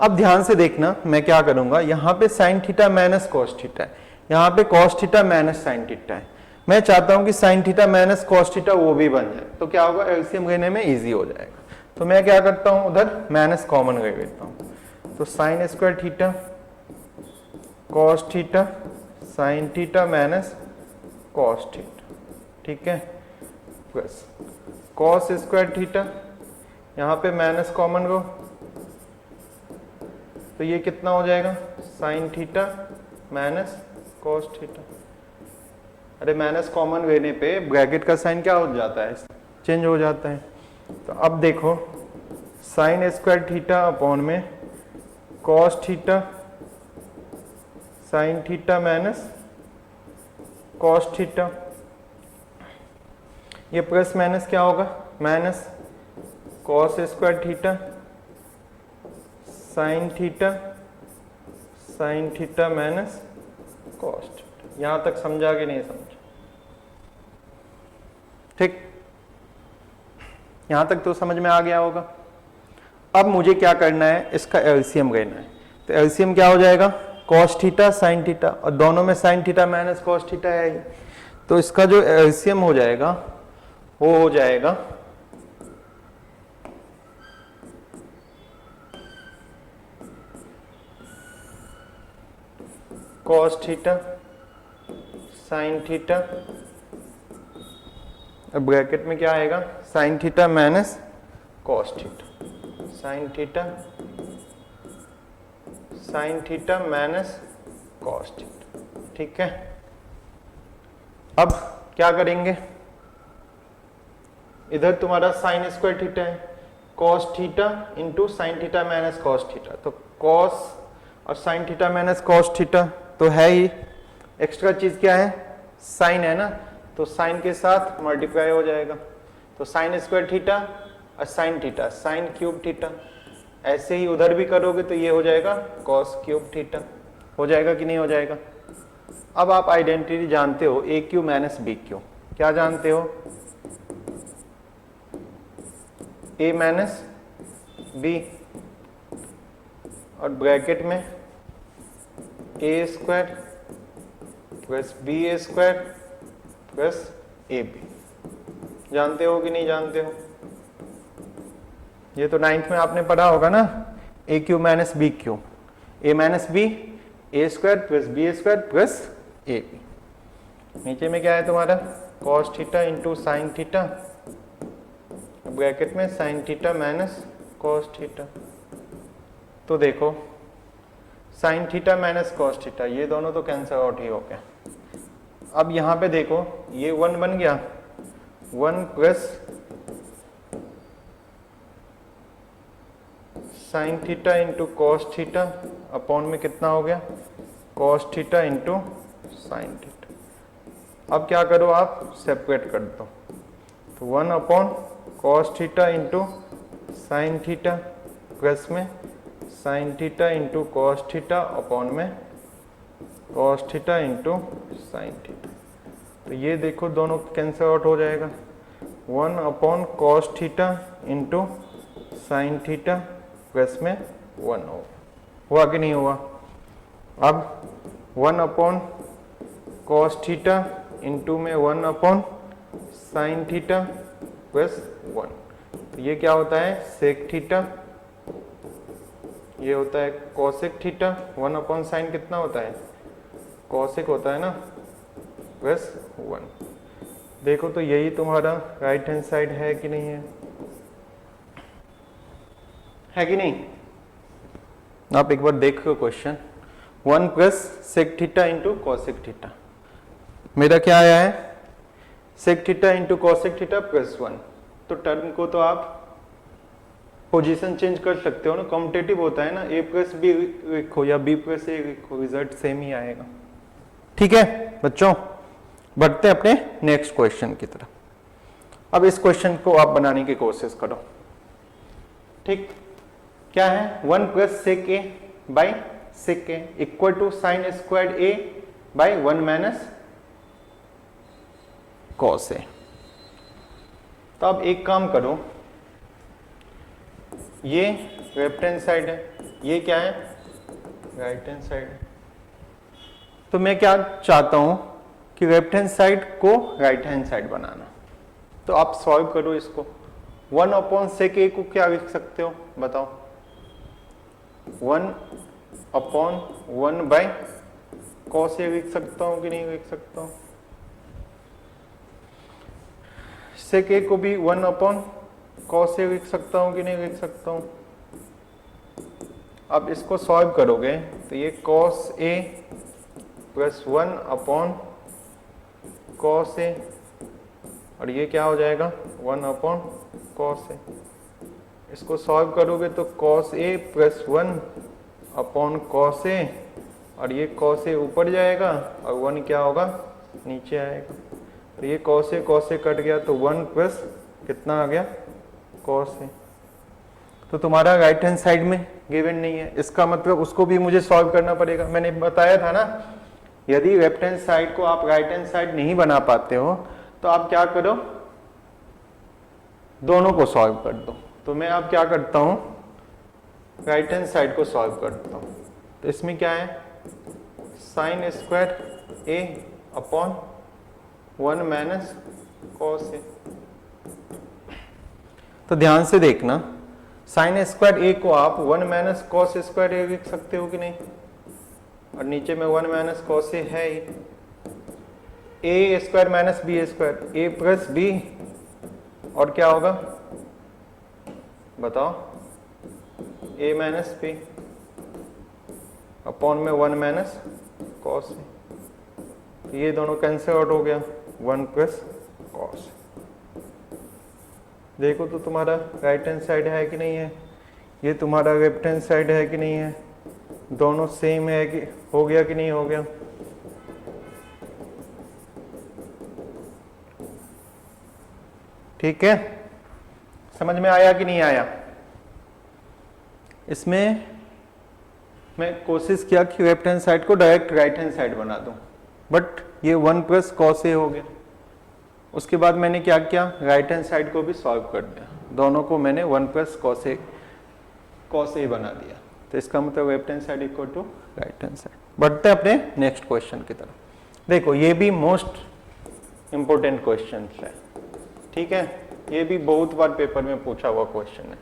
अब ध्यान से देखना, मैं क्या करूंगा, यहाँ पे sign theta minus cos theta है, यहाँ पे cos theta minus sine theta है। मैं चाहता हूं कि sign theta minus cos theta वो भी बन जाए, तो क्या होगा, एलसीएम लेने में इजी हो जाएगा। तो मैं क्या करता हूं, उधर माइनस कॉमन ले लेता हूं, तो sign square theta cos theta sine theta minus cos theta, ठीक है, प्लस कॉस स्क्वायर थीटा, यहाँ पे माइनस कॉमन लो, तो ये कितना हो जाएगा, sign theta minus cos theta. अरे माइनस कॉमन लेने पे ब्रैकेट का साइन क्या हो जाता है, चेंज हो जाता है। तो अब देखो, साइन स्क्वायर थीटा अपॉन में cos theta sine theta minus cos theta, ये प्लस माइनस क्या होगा, minus cos square theta sine theta minus cos theta. यहां तक समझा कि नहीं समझा? ठीक, यहां तक तो समझ में आ गया होगा। अब मुझे क्या करना है, इसका एलसीएम लेना है। तो एलसीएम क्या हो जाएगा, कॉस थीटा साइन थीटा, और दोनों में sine theta minus cos theta है, तो इसका जो एलसीएम हो जाएगा वो हो जाएगा कॉस थीटा साइन थीटा, अब ब्रैकेट में क्या आएगा, sign theta minus cos theta, sign theta minus cos theta. ठीक है, अब क्या करेंगे, इधर तुम्हारा साइन स्क्वायर थीटा है, cos theta into sine theta minus cos theta, तो कॉस और sign theta minus cos theta तो है ही, एक्स्ट्रा चीज क्या है, साइन है ना, तो साइन के साथ मल्टीप्लाई हो जाएगा, तो साइन स्क्वायर थीटा और sine theta, sine cube theta. ऐसे ही उधर भी करोगे तो ये हो जाएगा कॉस क्यूब थीटा। हो जाएगा कि नहीं हो जाएगा। अब आप आइडेंटिटी जानते हो, A cube minus B cube, क्या जानते हो, ए माइनस बी और ब्रैकेट में A square plus B A square plus A B, जानते हो कि नहीं जानते हो, ये तो 9th में आपने पढ़ा होगा ना, A cube minus B cube, A minus B A square plus B square plus A B, नीचे में क्या है तुम्हारा cos theta into sine theta, bracket में sine theta minus cos theta. तो देखो sine theta minus cos theta, ये दोनों तो कैंसिल आउट ही हो गया। अब यहाँ पे देखो ये 1 बन गया, 1 plus sine theta into cos theta upon में कितना हो गया, cos theta into sine theta. अब क्या करो आप सेपरेट कर दो, तो 1 upon cos theta into sine theta plus में sine theta into cos theta upon में cos theta into sine theta. तो ये देखो दोनों कैंसिल आउट हो जाएगा, 1 upon cos theta into sine theta plus में 1 हुआ कि नहीं हुआ। अब 1 अपॉन कॉस थीटा इंटू में 1 अपॉन साइन थीटा प्लस 1, तो ये क्या होता है सेक थीटा, ये होता है कोसेक थीटा, 1 अपॉन साइन कितना होता है कोसेक होता है ना प्लस 1। देखो तो यही तुम्हारा राइट हैंड साइड है कि नहीं है कि नहीं। आप एक बार देखो question, 1 plus sec theta into cosec theta, मेरा क्या आया है sec theta into cosec theta plus 1। तो टर्म को तो आप पोजीशन चेंज कर सकते हो ना, कॉम्पिटेटिव होता है ना, ए प्लस बी लिखो या बी प्लस ए लिखो, रिजल्ट सेम ही आएगा। ठीक है बच्चों, बढ़ते हैं अपने नेक्स्ट क्वेश्चन की तरफ। अब इस क्वेश्चन को आप बनाने की कोशिश करो। ठीक, क्या है 1 plus sec A by sec A equal to sine square A by 1 minus cos A. तो अब एक काम करो, ये लेफ्ट हैंड साइड है, ये क्या है राइट हैंड साइड है, तो मैं क्या चाहता हूं कि लेफ्ट हैंड साइड को राइट हैंड साइड बनाना। तो आप सॉल्व करो इसको, 1 अपॉन सेक ए को क्या लिख सकते हो बताओ, 1 अपॉन 1 बाई कॉस ए लिख सकता हूं कि नहीं लिख सकता हूं। सेक ए को भी 1 अपॉन कॉस ए लिख सकता हूं कि नहीं लिख सकता हूं। अब इसको सॉल्व करोगे तो ये cos A plus 1 upon cos A, और ये क्या हो जाएगा 1 अपॉन कॉस ए। इसको सॉल्व करोगे तो cos A plus 1 upon cos A, और ये कॉस ए ऊपर जाएगा और 1 क्या होगा नीचे आएगा, तो ये कॉस ए कट गया, तो 1 प्लस कितना आ गया कॉस ए। तो तुम्हारा राइट हैंड साइड में गिवन नहीं है, इसका मतलब उसको भी मुझे सॉल्व करना पड़ेगा। मैंने बताया था ना, यदि लेफ्ट हैंड साइड को आप राइट हैंड साइड नहीं बना पाते हो तो आप क्या करो, दोनों को सॉल्व कर दो। तो मैं अब क्या करता हूं, राइट हैंड साइड को सॉल्व करता हूं। तो इसमें क्या है sign square A upon 1 minus cos A, तो ध्यान से देखना, साइन स्क्वायर ए को आप 1 माइनस कॉस स्क्वायर ए लिख सकते हो कि नहीं, और नीचे में 1 माइनस कॉस ए है ही, ए square minus B square, A plus B, और क्या होगा बताओ, ए माइनस बी अपॉन में 1 माइनस कॉस ए, ये दोनों कैंसिल आउट हो गया, 1 प्लस कॉस। देखो तो तुम्हारा राइट हैंड साइड है कि नहीं है, ये तुम्हारा लेफ्ट हैंड साइड है कि नहीं है, दोनों सेम है कि हो गया कि नहीं हो गया। ठीक है, समझ में आया कि नहीं आया। इसमें मैं कोशिश किया कि लेफ्ट हैंड साइड को डायरेक्ट राइट हैंड साइड बना दूं, बट ये 1 प्लस कॉस ए हो गया। उसके बाद मैंने क्या किया, राइट हैंड साइड को भी सॉल्व कर दिया, दोनों को मैंने 1 प्लस कॉस ए बना दिया। तो इसका मतलब left hand side equal to right hand side. बढ़ते हैं अपने नेक्स्ट क्वेश्चन की तरफ। देखो ये भी मोस्ट इंपोर्टेंट क्वेश्चन है, ठीक है, ये भी बहुत बार पेपर में पूछा हुआ क्वेश्चन है।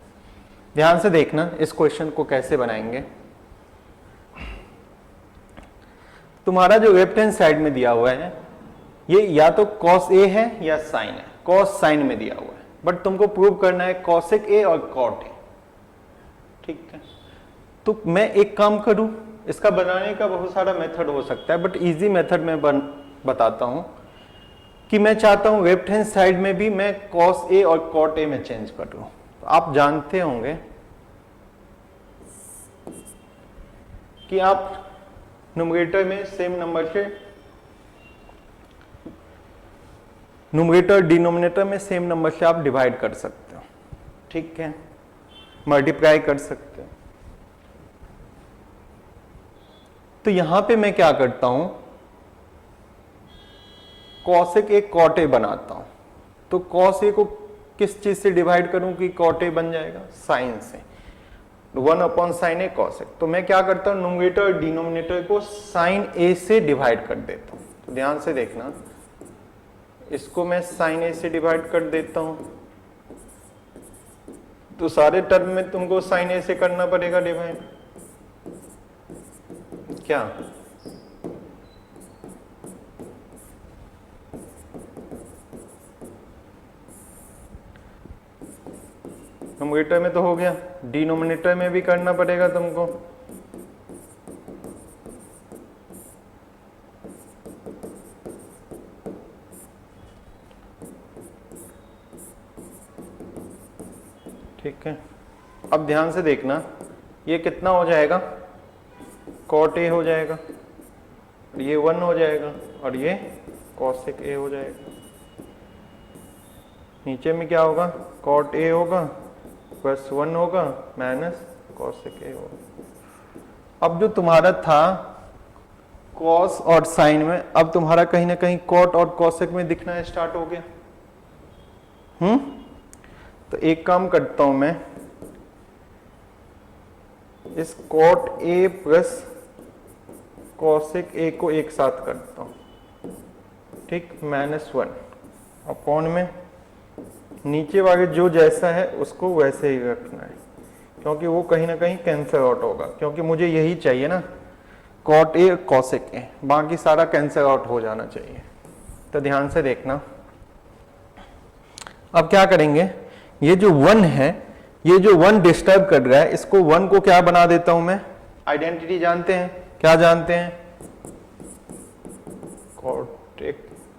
ध्यान से देखना इस क्वेश्चन को कैसे बनाएंगे। तुम्हारा जो लेफ्ट हैंड साइड में दिया हुआ है ये या तो कॉस ए है या साइन है, कॉस साइन में दिया हुआ है, बट तुमको प्रूव करना है कॉसेक ए और कॉट ए, ठीक है। तो मैं एक काम करूं, इसका बनाने का बहुत सारा मेथड हो सकता है, बट इजी मेथड में बताता हूं कि मैं चाहता हूं लेफ्ट हैंड साइड में भी मैं कॉस ए और कॉट ए में चेंज कर लूं। तो आप जानते होंगे कि आप न्यूमरेटर में सेम नंबर से, न्यूमरेटर डिनोमिनेटर में सेम नंबर से आप डिवाइड कर सकते हो, ठीक है, मल्टीप्लाई कर सकते हो। तो यहां पे मैं क्या करता हूं, कॉसेक ए कॉट ए बनाता हूं। तो कॉस ए को किस चीज से डिवाइड करूं कि कॉट ए बन जाएगा, साइन से, 1 अपॉन साइन ए कॉसेक। तो मैं क्या करता हूं, न्यूमरेटर और डिनोमिनेटर को साइन ए से डिवाइड कर देता हूं। तो ध्यान से देखना, इसको मैं साइन ए से डिवाइड कर देता हूं, तो सारे टर्म में तुमको साइन ए से करना पड़ेगा डिवाइड, क्या न्यूमरेटर में तो हो गया, डिनोमिनेटर में भी करना पड़ेगा तुमको। ठीक है, अब ध्यान से देखना, ये कितना हो जाएगा, कॉट ए हो जाएगा, ये 1 हो जाएगा, और ये कॉसेक ए हो जाएगा। नीचे में क्या होगा, कॉट ए होगा प्लस 1 होगा माइनस कॉसेक ए होगा। अब जो तुम्हारा था कॉस और साइन में, अब तुम्हारा कहीं ना कहीं कॉट और कॉसेक में दिखना स्टार्ट हो गया। तो एक काम करता हूं मैं, इस cot A plus cosec A को एक साथ करता हूं, ठीक, -1 अपॉन में नीचे वाले जो जैसा है उसको वैसे ही रखना है, क्योंकि वो कहीं ना कहीं कैंसिल आउट होगा, क्योंकि मुझे यही चाहिए ना, कॉट ए कॉसेक ए, बाकी सारा कैंसिल आउट हो जाना चाहिए। तो ध्यान से देखना, अब क्या करेंगे, ये जो 1 है, ये जो 1 डिस्टर्ब कर रहा है, इसको 1 को क्या बना देता हूं मैं, आइडेंटिटी जानते हैं, क्या जानते हैं,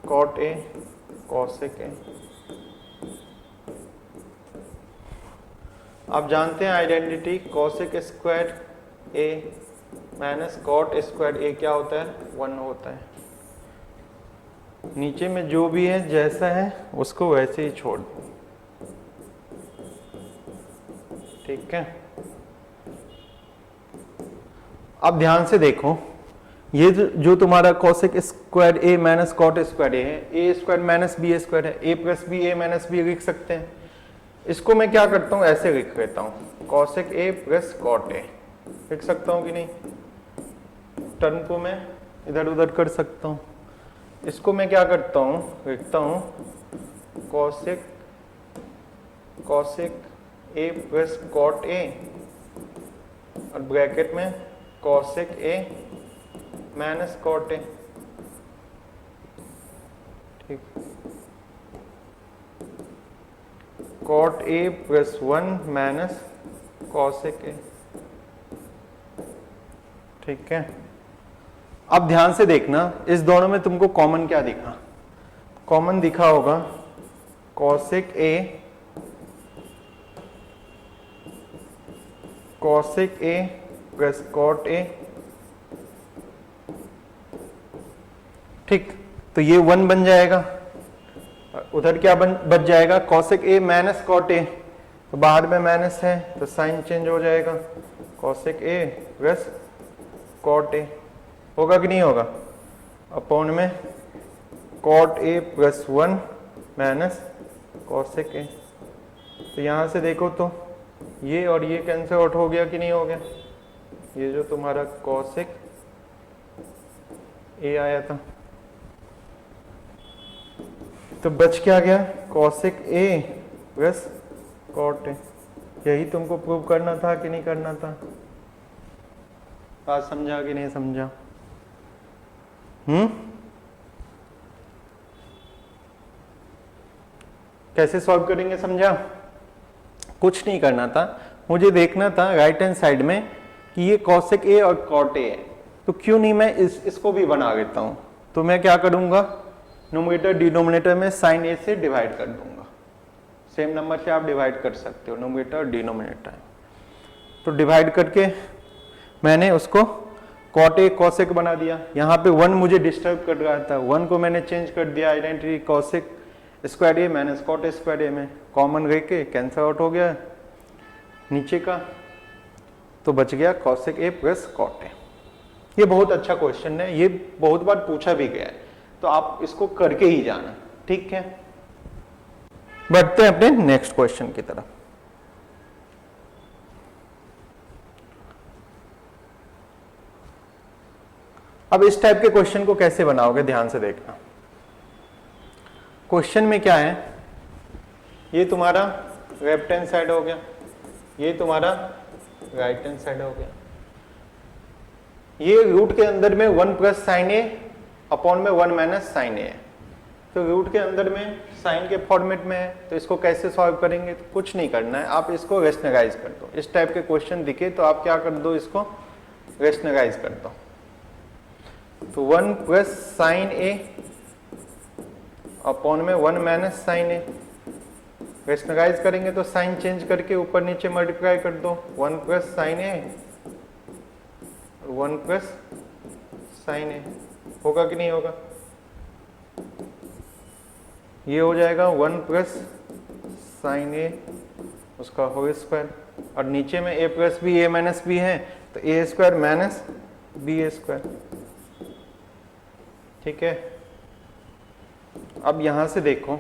कॉट ए कॉसेक ए। आप जानते हैं identity, cosec square A minus cot square A क्या होता है, 1 होता है। नीचे में जो भी है जैसा है उसको वैसे ही छोड़ दो, ठीक है। अब ध्यान से देखो, ये जो तुम्हारा cosec square A minus cot square ए है, ए स्क्वायर माइनस बी स्क्वायर है, ए प्लस बी ए माइनस बी लिख सकते हैं। इसको मैं क्या करता हूं, ऐसे लिख लेता हूं, cosec A plus cot A लिख सकता हूं कि नहीं, टर्म को मैं इधर उधर कर सकता हूं। इसको मैं क्या करता हूं, लिखता हूं cosec cosec A plus cot A और ब्रैकेट में cosec A minus cot A. ठीक, cot A plus 1 minus cosec A. ठीक है, अब ध्यान से देखना, इस दोनों में तुमको कॉमन क्या दिखा? कॉमन दिखा होगा cosec A plus cot A. ठीक, तो ये 1 बन जाएगा, उधर क्या बच जाएगा? Cosec A minus cot A, तो बाहर में माइनस है तो साइन चेंज हो जाएगा, cosec A plus cot A. होगा कि नहीं होगा? अपॉन में cot A plus 1 minus cosec A. तो यहां से देखो तो ये और ये कैंसिल आउट हो गया कि नहीं हो गया? ये जो तुम्हारा कॉसेक ए आया था, तो बच क्या गया? Cosec A plus cot A. यही तुमको प्रूव करना था कि नहीं करना था? बात समझा कि नहीं समझा? कैसे सॉल्व करेंगे समझा? कुछ नहीं करना था, मुझे देखना था राइट हैंड साइड में कि ये कॉसेक ए और कॉट ए है, तो क्यों नहीं मैं इसको भी बना लेता हूं। तो मैं क्या करूंगा, न्यूमरेटर डिनोमिनेटर में साइन ए से डिवाइड कर दूंगा। सेम नंबर से आप डिवाइड कर सकते हो न्यूमरेटर और डिनोमिनेटर। तो डिवाइड करके मैंने उसको कॉट ए कॉसेक बना दिया। यहाँ पे 1 मुझे डिस्टर्ब कर रहा था, 1 को मैंने चेंज कर दिया identity cosec square A minus cot square ए में, कॉमन रह के कैंसिल आउट हो गया नीचे का, तो बच गया cosec A plus cot A. ये बहुत अच्छा क्वेश्चन है, ये बहुत बार पूछा भी गया है, तो आप इसको करके ही जाना। ठीक है, बढ़ते हैं अपने नेक्स्ट क्वेश्चन की तरफ। अब इस टाइप के क्वेश्चन को कैसे बनाओगे, ध्यान से देखना। क्वेश्चन में क्या है, ये तुम्हारा लेफ्ट हैंड साइड हो गया, ये तुम्हारा राइट हैंड साइड हो गया। ये रूट के अंदर में 1 प्लस साइन ए अपॉन में 1 माइनस साइन ए है, तो रूट के अंदर में साइन के फॉर्मेट में है, तो इसको कैसे सॉल्व करेंगे? तो कुछ नहीं करना है, आप इसको रेशनलाइज कर दो। इस टाइप के क्वेश्चन दिखे तो आप क्या कर दो, इसको रेशनलाइज कर दो। तो 1 प्लस साइन ए अपॉन में 1 माइनस साइन ए, रेशनलाइज करेंगे तो साइन चेंज करके ऊपर नीचे मल्टीप्लाई कर दो। 1 प्लस साइन ए 1 प्लस साइन ए, होगा कि नहीं होगा? ये हो जाएगा 1 प्लस साइन ए उसका होल स्क्वायर, और नीचे में ए प्लस बी ए माइनस बी है, तो ए square minus B A square. ठीक है, अब यहां से देखो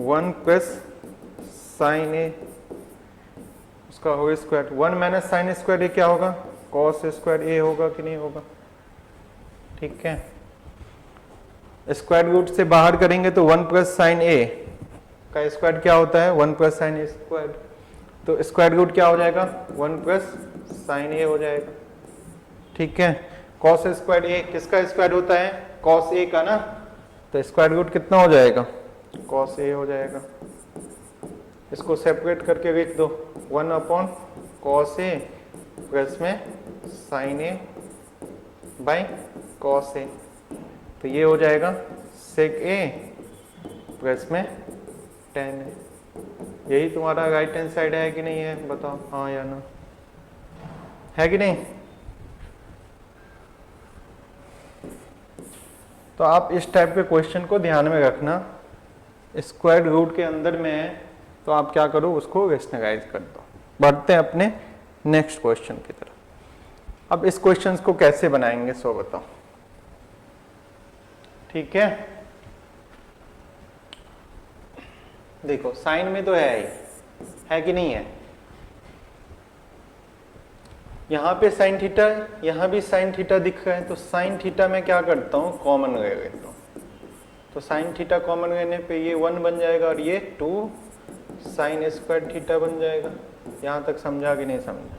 1 प्लस साइन ए उसका whole square, 1 minus sine square A क्या होगा? कॉस स्क्वायर ए होगा कि नहीं होगा? ठीक है, स्क्वायर रूट से बाहर करेंगे तो 1 प्लस साइन ए का स्क्वायर क्या होता है? 1 प्लस साइन ए स्क्वायर, तो स्क्वायर रूट क्या हो जाएगा? 1 प्लस साइन ए हो जाएगा। ठीक है, कॉस स्क्वायर ए किसका स्क्वायर होता है? कॉस ए का ना, तो स्क्वायर रूट कितना हो जाएगा? कॉस ए हो जाएगा। इसको सेपरेट करके लिख दो, 1 अपॉन कॉस ए प्लस में sign A by cos A, तो ये हो जाएगा सेक ए प्लस में टेन ए। यही तुम्हारा राइट हैंड साइड है कि नहीं है? बताओ हाँ या ना, है कि नहीं? तो आप इस टाइप के क्वेश्चन को ध्यान में रखना, स्क्वायर रूट के अंदर में है तो आप क्या करो, उसको रेशनलाइज कर दो। बढ़ते हैं अपने नेक्स्ट क्वेश्चन की तरफ। अब इस क्वेश्चन को कैसे बनाएंगे सो बताओ। ठीक है, देखो साइन में तो है कि नहीं है? यहां पे साइन थीटा, यहां भी साइन थीटा दिख रहा है, तो साइन थीटा में क्या करता हूं, कॉमन ले लेता हूं। तो साइन थीटा कॉमन लेने पे ये 1 बन जाएगा और ये 2 साइन स्क्वायर थीटा बन जाएगा। यहाँ तक समझा कि नहीं समझा?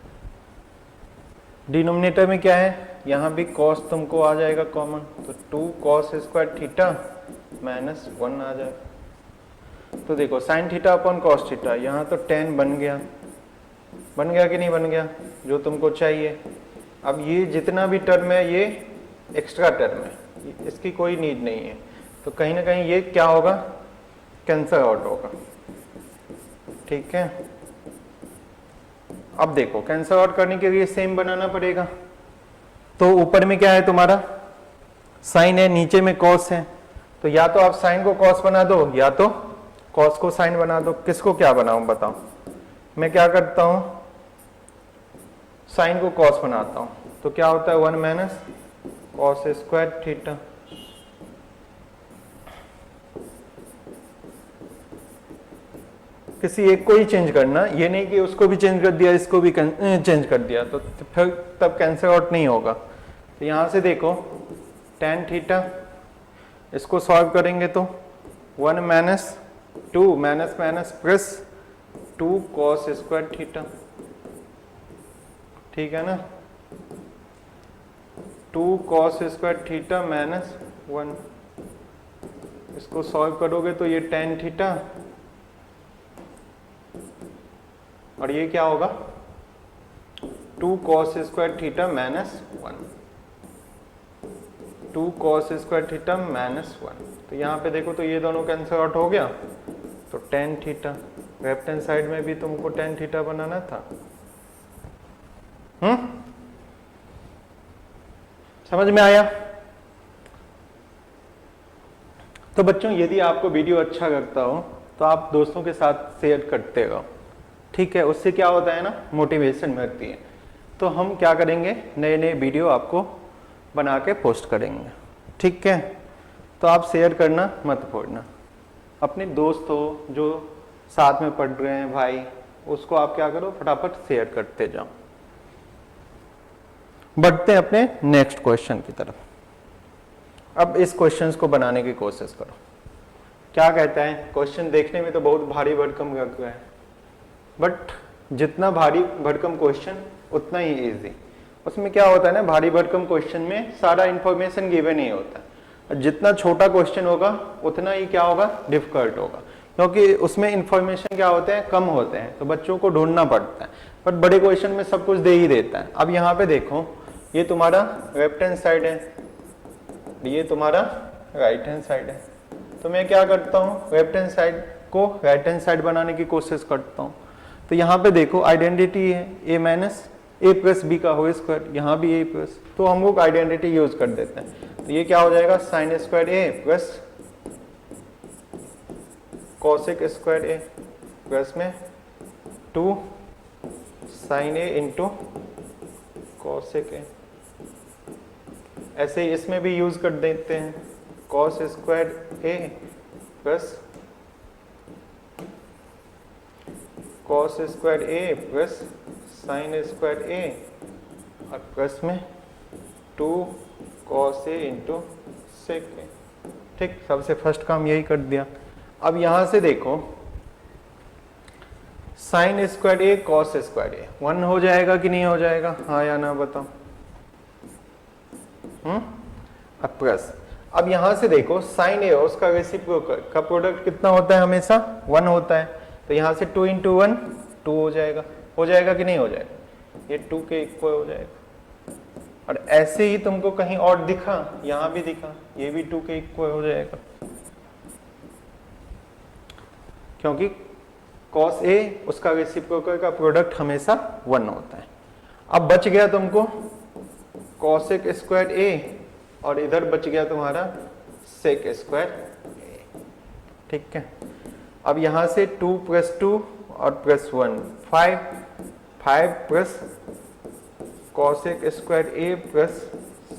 डिनोमिनेटर में क्या है, यहाँ भी कॉस तुमको आ जाएगा कॉमन, तो 2 कॉस स्क्वायर थीटा माइनस 1 आ जाएगा। तो देखो sine theta upon cos theta, यहाँ तो tan बन गया कि नहीं बन गया, जो तुमको चाहिए। अब ये जितना भी टर्म है ये एक्स्ट्रा टर्म है, इसकी कोई नीड नहीं है, तो कहीं ना कहीं ये क्या होगा, कैंसल आउट होगा। ठीक है, अब देखो कैंसल आउट करने के लिए सेम बनाना पड़ेगा। तो ऊपर में क्या है तुम्हारा साइन है, नीचे में कॉस है, तो या तो आप साइन को कॉस बना दो या तो कॉस को साइन बना दो। किसको क्या बनाऊं बताओ? मैं क्या करता हूं, साइन को कॉस बनाता हूं, तो क्या होता है 1 माइनस कॉस स्क्वायर थीटा। किसी एक को ही चेंज करना, ये नहीं कि उसको भी चेंज कर दिया इसको भी चेंज कर दिया, तो फिर तब कैंसिल आउट नहीं होगा। तो यहां से देखो tan थीटा, इसको सॉल्व करेंगे तो 1 minus 2 minus minus plus 2 cos square theta, ठीक है ना, 2 कॉस स्क्वायर थीटा माइनस 1। इसको सॉल्व करोगे तो ये tan थीटा और ये क्या होगा 2 cos square theta minus 1, 2 cos square theta minus 1। तो यहाँ पे देखो तो ये दोनों कैंसिल आउट हो गया, तो tan theta, left hand side में भी तुमको tan थीटा बनाना था। समझ में आया? तो बच्चों यदि आपको वीडियो अच्छा लगता हो तो आप दोस्तों के साथ शेयर करते रहो, ठीक है, उससे क्या होता है ना, मोटिवेशन मिलती है। तो हम क्या करेंगे, नए नए वीडियो आपको बना के पोस्ट करेंगे, ठीक है। तो आप शेयर करना मत भूलना। अपने दोस्त हो जो साथ में पढ़ रहे हैं भाई, उसको आप क्या करो, फटाफट शेयर करते जाओ। बढ़ते हैं अपने नेक्स्ट क्वेश्चन की तरफ। अब इस क्वेश्चन को बनाने की कोशिश करो। क्या कहता है क्वेश्चन? देखने में तो बहुत भारी भरकम लग रहा है, बट जितना भारी भरकम क्वेश्चन उतना ही इजी। उसमें क्या होता है ना, भारी भरकम क्वेश्चन में सारा इंफॉर्मेशन गिवन ही होता है, और जितना छोटा क्वेश्चन होगा उतना ही क्या होगा, डिफिकल्ट होगा, क्योंकि उसमें इंफॉर्मेशन क्या होते हैं, कम होते हैं, तो बच्चों को ढूंढना पड़ता है। बट बड़े क्वेश्चन में सब कुछ दे ही देता है। अब यहाँ पे देखो, ये तुम्हारा लेफ्ट हैंड साइड है, ये तुम्हारा राइट हैंड साइड है, तो मैं क्या करता हूँ, लेफ्ट हैंड साइड को राइट हैंड साइड बनाने की कोशिश करता हूँ। तो यहाँ पे देखो आइडेंटिटी है a minus A plus B का होल स्क्वायर, यहाँ भी a प्लस, तो हम लोग आइडेंटिटी यूज कर देते हैं। तो ये क्या हो जाएगा, sine square A plus cosec square A plus में 2 sine A into cosec A. ऐसे ही इसमें भी यूज कर देते हैं, cos square A plus cos square A plus sine square A और प्लस में 2 कॉस ए इंटू सेक ए। ठीक, सबसे फर्स्ट काम यही कर दिया। अब यहां से देखो साइन स्क्वायर ए कॉस स्क्वायर ए 1 हो जाएगा कि नहीं हो जाएगा, हाँ या ना बताओ। अब प्लस, अब यहां से देखो साइन ए और उसका रेसिप्रोकल का प्रोडक्ट कितना होता है, हमेशा 1 होता है, तो यहां से 2 इंटू 1 2 हो जाएगा कि नहीं हो जाएगा, ये 2 के इक्वल हो जाएगा। और ऐसे ही तुमको कहीं और दिखा, यहां भी दिखा, ये भी 2 के इक्वल हो जाएगा, क्योंकि cos A उसका रेसिप्रोकल का प्रोडक्ट हमेशा 1 होता है। अब बच गया तुमको cosec स्क्वायर A और इधर बच गया तुम्हारा sec स्क्वायर A, ठीक है। अब यहां से 2 प्लस 2 और plus 1 5 plus cosec square A plus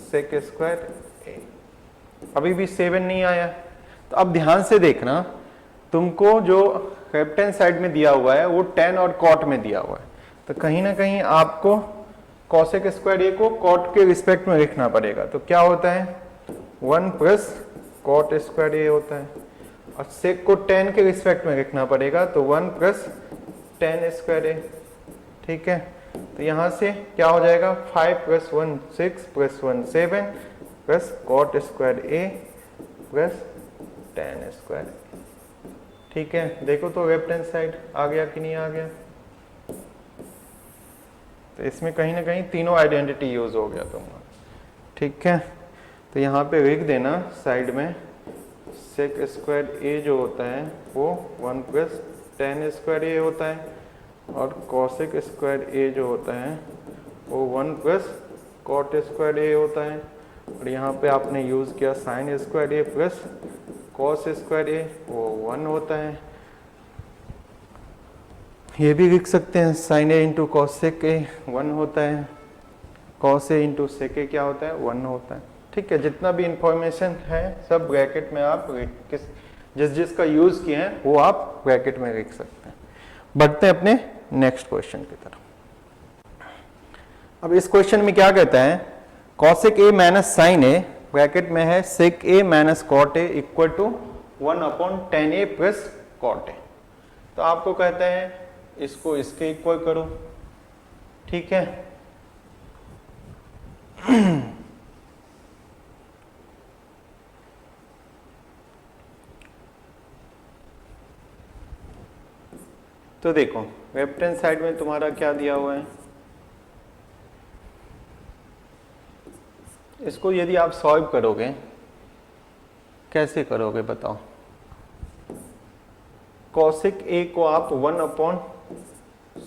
sec square A, अभी भी 7 नहीं आया। तो अब ध्यान से देखना, तुमको जो लेफ्ट हैंड साइड में दिया हुआ है वो tan और cot में दिया हुआ है, तो कहीं ना कहीं आपको cosec स्क्वायर A को cot के रिस्पेक्ट में लिखना पड़ेगा। तो क्या होता है 1 प्लस कॉट स्क्वायर ए होता है, और सेक को टेन के रिस्पेक्ट में लिखना पड़ेगा, तो 1 प्लस टेन स्क्वायर ए। ठीक है, तो यहाँ से क्या हो जाएगा, 5 plus 1 6 plus 1 7 plus cot square A plus tan square. ठीक है, देखो तो लेफ्ट हैंड साइड आ गया कि नहीं आ गया। तो इसमें कहीं ना कहीं तीनों आइडेंटिटी यूज हो गया तुम्हारा। ठीक है, तो यहाँ पे लिख देना साइड में सेक स्क्वायर ए जो होता है वो 1 प्लस टेन स्क्वायर ए होता है, और कॉसेक स्क्वायर ए जो होता है वो 1 प्लस कॉट स्क्वायर ए होता है, और यहाँ पे आपने यूज़ किया sine square A plus cos square A, वो 1 होता है। ये भी लिख सकते हैं sine A into cosec A 1 होता है, कॉस ए इंटू सेक ए क्या होता है, 1 होता है। ठीक है, जितना भी इंफॉर्मेशन है सब ब्रैकेट में आप जिस जिसका यूज किए हैं वो आप ब्रैकेट में लिख सकते हैं। बढ़ते हैं अपने नेक्स्ट क्वेश्चन की तरफ। अब इस क्वेश्चन में क्या कहता है, cosec A minus sine A bracket में है sec A minus cot A equal to 1/10 A plus cot A. तो आपको कहता है इसको इसके इक्वल करो। ठीक है, तो देखो लेफ्ट हैंड साइड में तुम्हारा क्या दिया हुआ है, इसको यदि आप सॉल्व करोगे, कैसे करोगे बताओ। कॉसेक ए को आप 1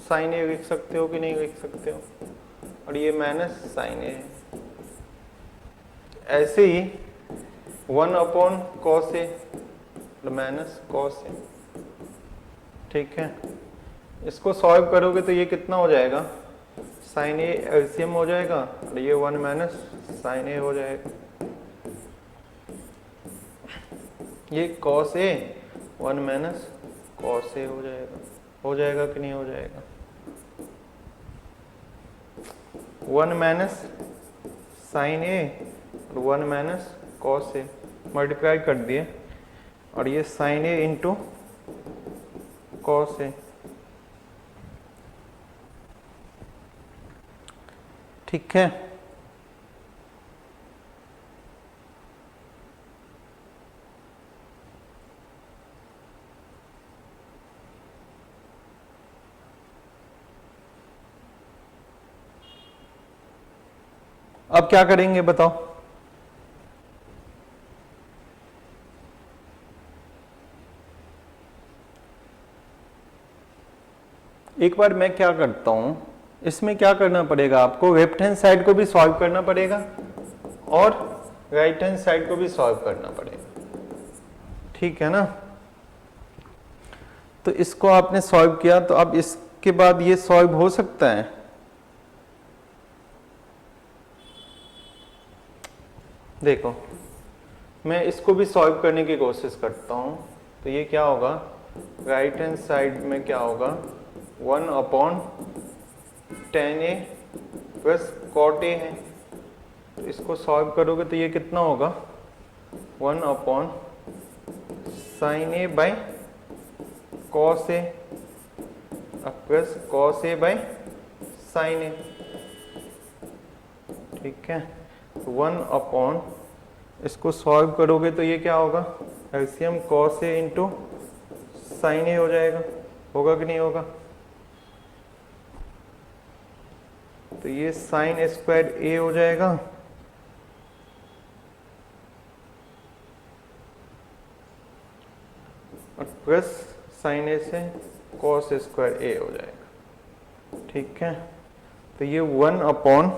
साइन ए लिख सकते हो कि नहीं लिख सकते हो, और ये माइनस साइन ए है। ऐसे ही 1 कॉस ए माइनस कॉस ए। ठीक है, इसको सॉल्व करोगे तो ये कितना हो जाएगा, साइन ए एलसीएम हो जाएगा, और ये 1 माइनस साइन ए हो जाएगा। ये कॉस ए 1 माइनस कॉस ए हो जाएगा कि नहीं हो जाएगा। 1 माइनस साइन ए और 1 माइनस कॉस ए मल्टीप्लाई कर दिए, और ये sign A into cos A. ठीक है, अब क्या करेंगे बताओ। एक बार मैं क्या करता हूं, इसमें क्या करना पड़ेगा आपको, लेफ्ट हैंड साइड को भी सॉल्व करना पड़ेगा और राइट हैंड साइड को भी सॉल्व करना पड़ेगा। ठीक है ना, तो इसको आपने सॉल्व किया, तो अब इसके बाद ये सॉल्व हो सकता है। देखो मैं इसको भी सॉल्व करने की कोशिश करता हूं, तो ये क्या होगा, राइट हैंड साइड में क्या होगा, 1/10 ए प्लस कॉट ए है। तो इसको सॉल्व करोगे तो ये कितना होगा, 1/sin A by cos A plus cos A by sine A. ठीक है, 1/, इसको सॉल्व करोगे तो ये क्या होगा, LCM cos A into sine ए हो जाएगा, होगा कि नहीं होगा। तो ये साइन स्क्वायर ए हो जाएगा, और प्लस साइन ए से कॉस स्क्वायर ए हो जाएगा। ठीक है, तो ये 1/1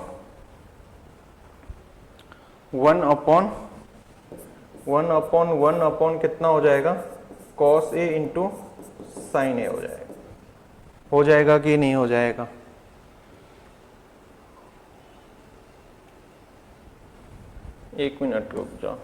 कितना हो जाएगा, कॉस ए इंटू साइन ए हो जाएगा कि नहीं हो जाएगा। एक मिनट रुक जाओ।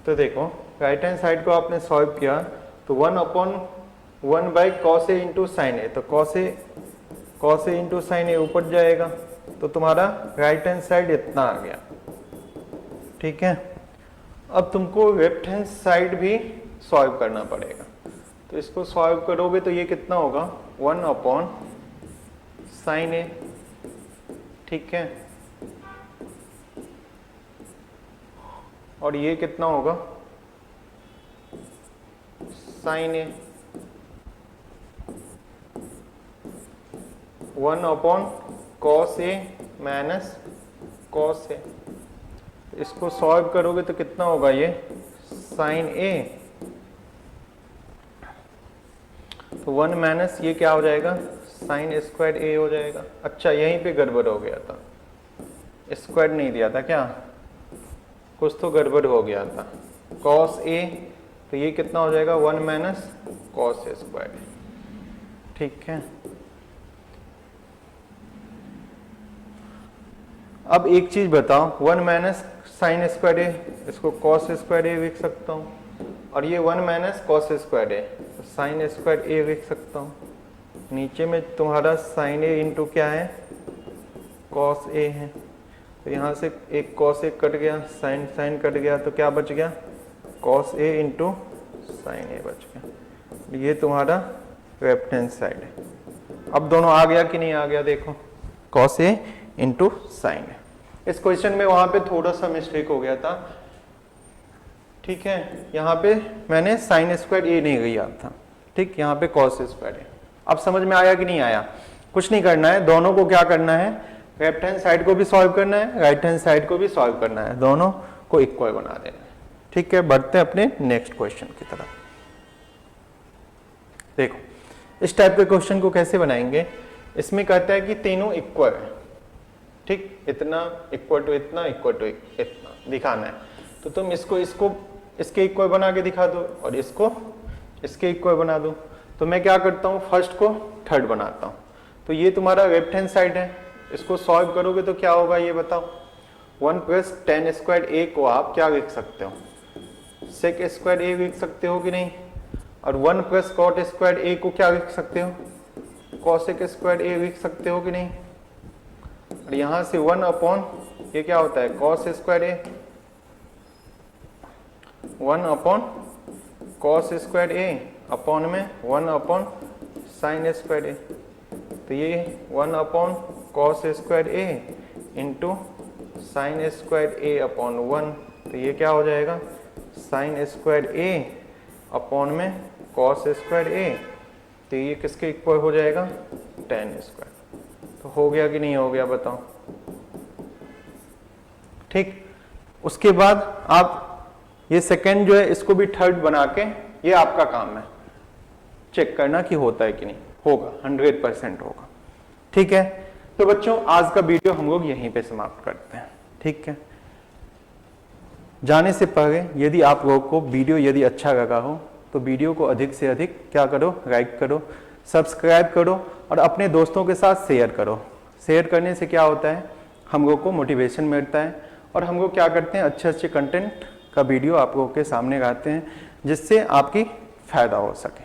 तो देखो राइट हैंड साइड को आपने सॉल्व किया तो 1/1 by cos A into sine A, तो cos A into sine A ऊपर जाएगा, तो तुम्हारा राइट हैंड साइड इतना आ गया। ठीक है, अब तुमको लेफ्ट हैंड साइड भी सॉल्व करना पड़ेगा, तो इसको सॉल्व करोगे तो ये कितना होगा 1/sin ए। ठीक है, और ये कितना होगा sin ए 1/cos ए माइनस cos ए। इसको सॉल्व करोगे तो कितना होगा ये sin ए, तो 1 माइनस ये क्या हो जाएगा sin स्क्वायर ए हो जाएगा। अच्छा यहीं पे गड़बड़ हो गया था, स्क्वायर नहीं दिया था क्या, कुछ तो गड़बड़ हो गया था। cos ए तो ये कितना हो जाएगा 1 माइनस cos ए स्क्वायर। ठीक है, अब एक चीज बताओ, 1 माइनस साइन स्क्वायर ए, इसको cos स्क्वायर ए लिख सकता हूँ, और ये 1 माइनस cos स्क्वायर ए, तो साइन स्क्वायर ए लिख सकता हूँ। नीचे में तुम्हारा साइन ए इंटू क्या है cos ए है, तो यहाँ से एक cos ए कट गया, साइन कट गया, तो क्या बच गया cos ए इंटू साइन ए बच गया। ये तुम्हारा लेफ्ट हैंड साइड है। अब दोनों आ गया कि नहीं आ गया, देखो cos ए इंटू साइन ए। इस क्वेश्चन में वहां पे थोड़ा सा मिस्टेक हो गया था। ठीक है, यहाँ पे मैंने साइन स्क्वायर ए नहीं लिया था, ठीक, यहाँ पे cos स्क्वायर ए। अब समझ में आया कि नहीं आया? कुछ नहीं करना है, दोनों को क्या करना है, लेफ्ट हैंड साइड को भी सॉल्व करना है, राइट हैंड साइड को भी सॉल्व करना है, दोनों को इक्वल बना देना है। ठीक है, बढ़ते हैं अपने नेक्स्ट क्वेश्चन की तरफ। देखो इस टाइप के क्वेश्चन को कैसे बनाएंगे, इसमें कहता है कि तीनों इक्वल है। ठीक, इतना इक्वल टू इतना इक्वल टू इतना दिखाना है, तो तुम इसको इसके इक्वल बना के दिखा दो और इसको इसके इक्वल बना दो। तो मैं क्या करता हूँ, फर्स्ट को थर्ड बनाता हूँ। तो ये तुम्हारा लेफ्ट हैंड साइड है, इसको सॉल्व करोगे तो क्या होगा ये बताओ। 1 प्लस टेन स्क्वायर ए को आप क्या लिख सकते हो, सेक स्क्वायर ए लिख सकते हो कि नहीं, और 1 प्लस कॉट स्क्वायर ए को क्या लिख सकते हो, कॉसेक स्क्वायर ए लिख सकते हो कि नहीं। और यहां से 1 अपॉन ये क्या होता है कॉस स्क्वायर ए, 1 अपॉन कॉस स्क्वायर ए अपॉन में 1 अपॉन साइन स्क्वायर ए, तो ये 1 अपॉन कॉस स्क्वायर ए इंटू साइन स्क्वायर ए अपॉन 1, तो ये क्या हो जाएगा साइन स्क्वायर ए अपॉन में कॉस स्क्वायर ए, तो ये किसके इक्वल हो जाएगा टेन स्क्वायर। तो हो गया कि नहीं हो गया बताओ। ठीक, उसके बाद आप ये सेकंड जो है इसको भी थर्ड बना के, ये आपका काम है चेक करना कि होता है कि नहीं, होगा 100% होगा। ठीक है, तो बच्चों आज का वीडियो हम लोग यहीं पे समाप्त करते हैं। ठीक है, जाने से पहले यदि आप लोगों को वीडियो यदि अच्छा लगा हो तो वीडियो को अधिक से अधिक क्या करो, लाइक करो, सब्सक्राइब करो और अपने दोस्तों के साथ शेयर करो। शेयर करने से क्या होता है, हम लोग को मोटिवेशन मिलता है और हम लोग क्या करते हैं अच्छे अच्छे कंटेंट का वीडियो आप लोगों के सामने लाते हैं जिससे आपकी फायदा हो सके।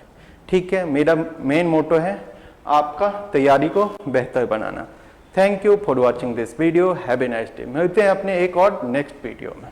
ठीक है, मेरा मेन मोटो है आपका तैयारी को बेहतर बनाना। Thank you for watching this video, have a nice day. मिलते हैं अपने एक और नेक्स्ट वीडियो में।